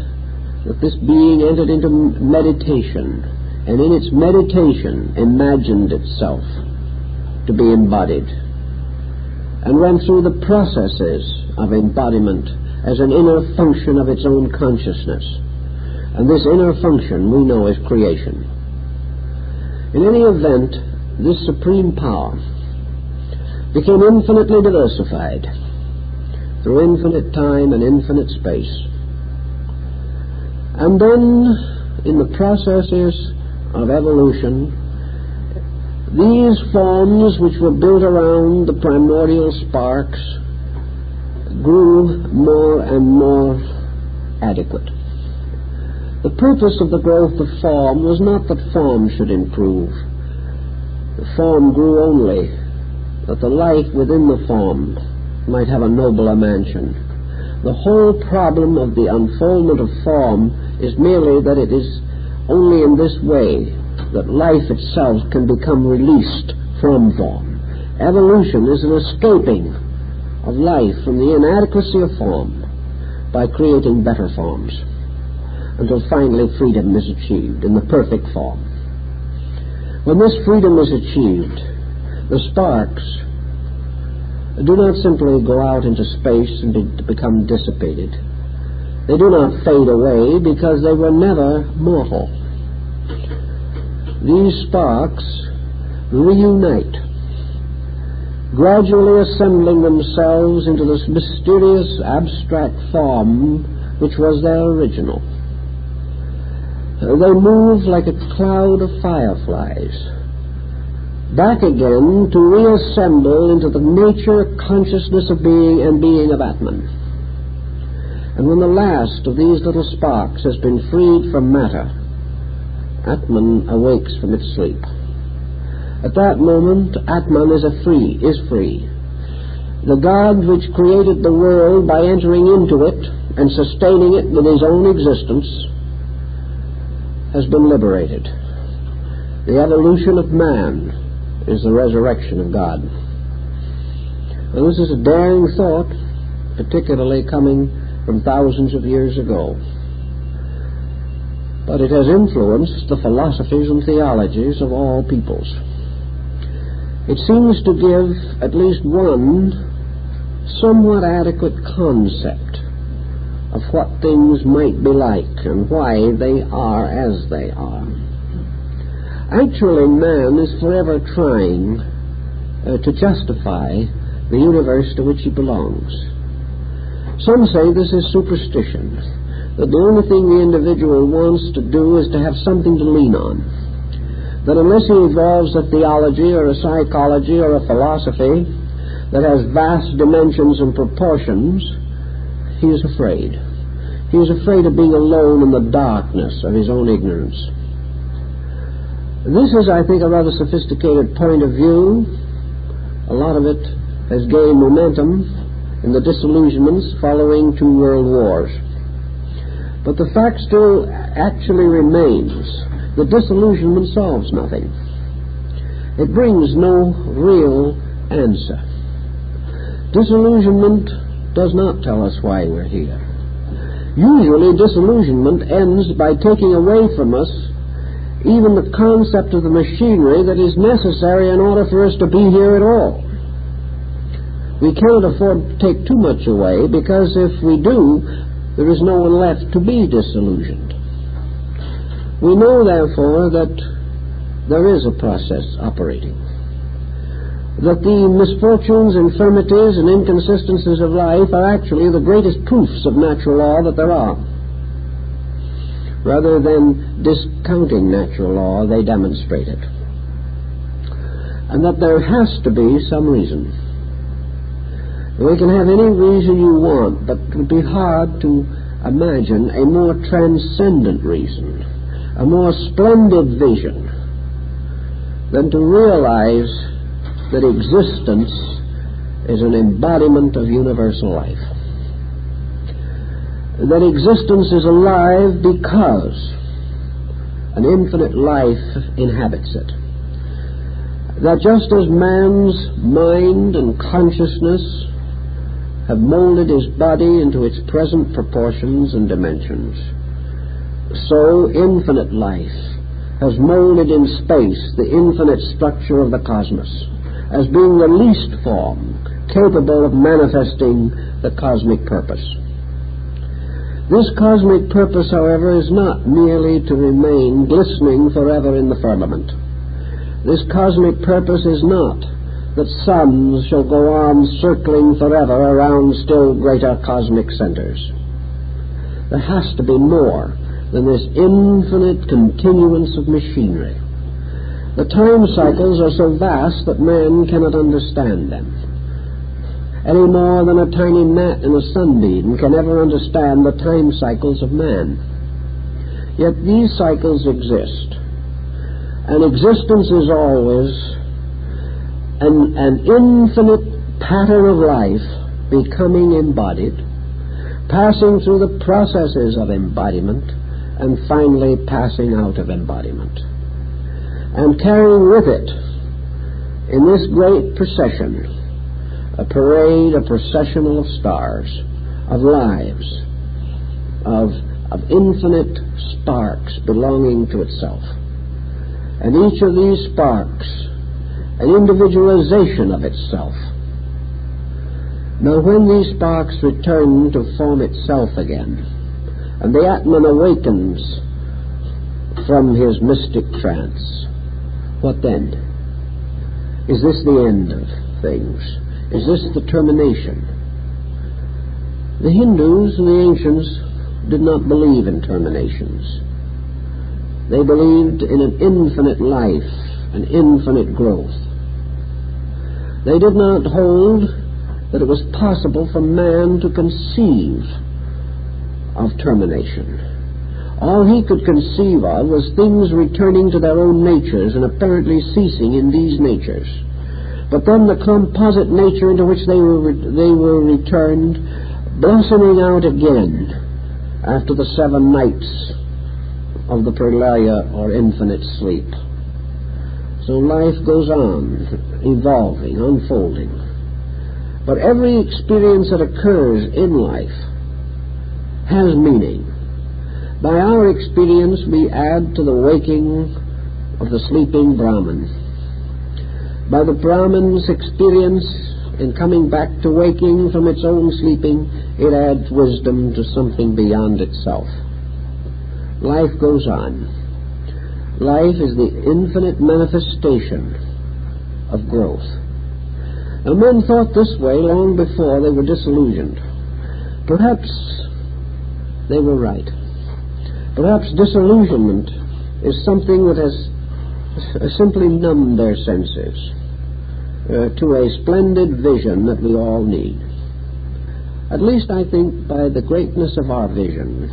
that this being entered into meditation, and in its meditation imagined itself to be embodied, and went through the processes of embodiment as an inner function of its own consciousness. And this inner function we know as creation. In any event, this supreme power became infinitely diversified through infinite time and infinite space. And then, in the processes of evolution, these forms which were built around the primordial sparks grew more and more adequate. The purpose of the growth of form was not that form should improve. The form grew only that the life within the form might have a nobler mansion. The whole problem of the unfoldment of form is merely that it is only in this way that life itself can become released from form. Evolution is an escaping of life from the inadequacy of form by creating better forms, until finally freedom is achieved in the perfect form. When this freedom is achieved, the sparks do not simply go out into space and become dissipated. They do not fade away because they were never mortal. These sparks reunite, gradually assembling themselves into this mysterious abstract form which was their original. They move like a cloud of fireflies, back again to reassemble into the nature, consciousness of being and being of Atman. And when the last of these little sparks has been freed from matter, Atman awakes from its sleep. At that moment, Atman is free. The God which created the world by entering into it and sustaining it with his own existence has been liberated. The evolution of man is the resurrection of God. Well, this is a daring thought, particularly coming from thousands of years ago. But it has influenced the philosophies and theologies of all peoples. It seems to give at least one somewhat adequate concept of what things might be like and why they are as they are. Actually, man is forever trying to justify the universe to which he belongs. Some say this is superstition, that the only thing the individual wants to do is to have something to lean on, that unless he evolves a theology or a psychology or a philosophy that has vast dimensions and proportions, he is afraid. He is afraid of being alone in the darkness of his own ignorance. This is, I think, a rather sophisticated point of view. A lot of it has gained momentum in the disillusionments following 2 world wars. But the fact still actually remains. The disillusionment solves nothing. It brings no real answer. Disillusionment does not tell us why we're here. Usually disillusionment ends by taking away from us even the concept of the machinery that is necessary in order for us to be here at all. We cannot afford to take too much away, because if we do, there is no one left to be disillusioned. We know, therefore, that there is a process operating, that the misfortunes, infirmities, and inconsistencies of life are actually the greatest proofs of natural law that there are. Rather than discounting natural law, they demonstrate it. And that there has to be some reason. We can have any reason you want, but it would be hard to imagine a more transcendent reason, a more splendid vision, than to realize that existence is an embodiment of universal life. That existence is alive because an infinite life inhabits it. That just as man's mind and consciousness have molded his body into its present proportions and dimensions, so infinite life has molded in space the infinite structure of the cosmos as being the least form capable of manifesting the cosmic purpose. This cosmic purpose, however, is not merely to remain glistening forever in the firmament. This cosmic purpose is not that suns shall go on circling forever around still greater cosmic centers. There has to be more than this infinite continuance of machinery. The time cycles are so vast that man cannot understand them, any more than a tiny gnat in a sunbeam can ever understand the time cycles of man. Yet these cycles exist, and existence is always an infinite pattern of life becoming embodied, passing through the processes of embodiment, and finally passing out of embodiment, and carrying with it, in this great procession, a parade, a processional of stars, of lives, of infinite sparks belonging to itself. And each of these sparks, an individualization of itself. Now, when these sparks return to form itself again, and the Atman awakens from his mystic trance, what then? Is this the end of things? Is this the termination? The Hindus and the ancients did not believe in terminations. They believed in an infinite life, an infinite growth. They did not hold that it was possible for man to conceive of termination. All he could conceive of was things returning to their own natures and apparently ceasing in these natures. But then the composite nature into which they were returned, blossoming out again after the 7 nights of the pralaya, or infinite sleep. So life goes on, evolving, unfolding. But every experience that occurs in life has meaning. By our experience, we add to the waking of the sleeping Brahman. By the Brahman's experience in coming back to waking from its own sleeping, it adds wisdom to something beyond itself. Life goes on. Life is the infinite manifestation of growth. Now, men thought this way long before they were disillusioned. Perhaps they were right. Perhaps disillusionment is something that has simply numbed their senses to a splendid vision that we all need. At least I think by the greatness of our vision,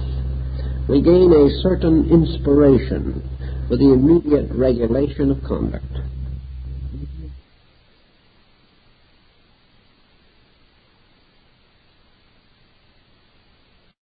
we gain a certain inspiration for the immediate regulation of conduct.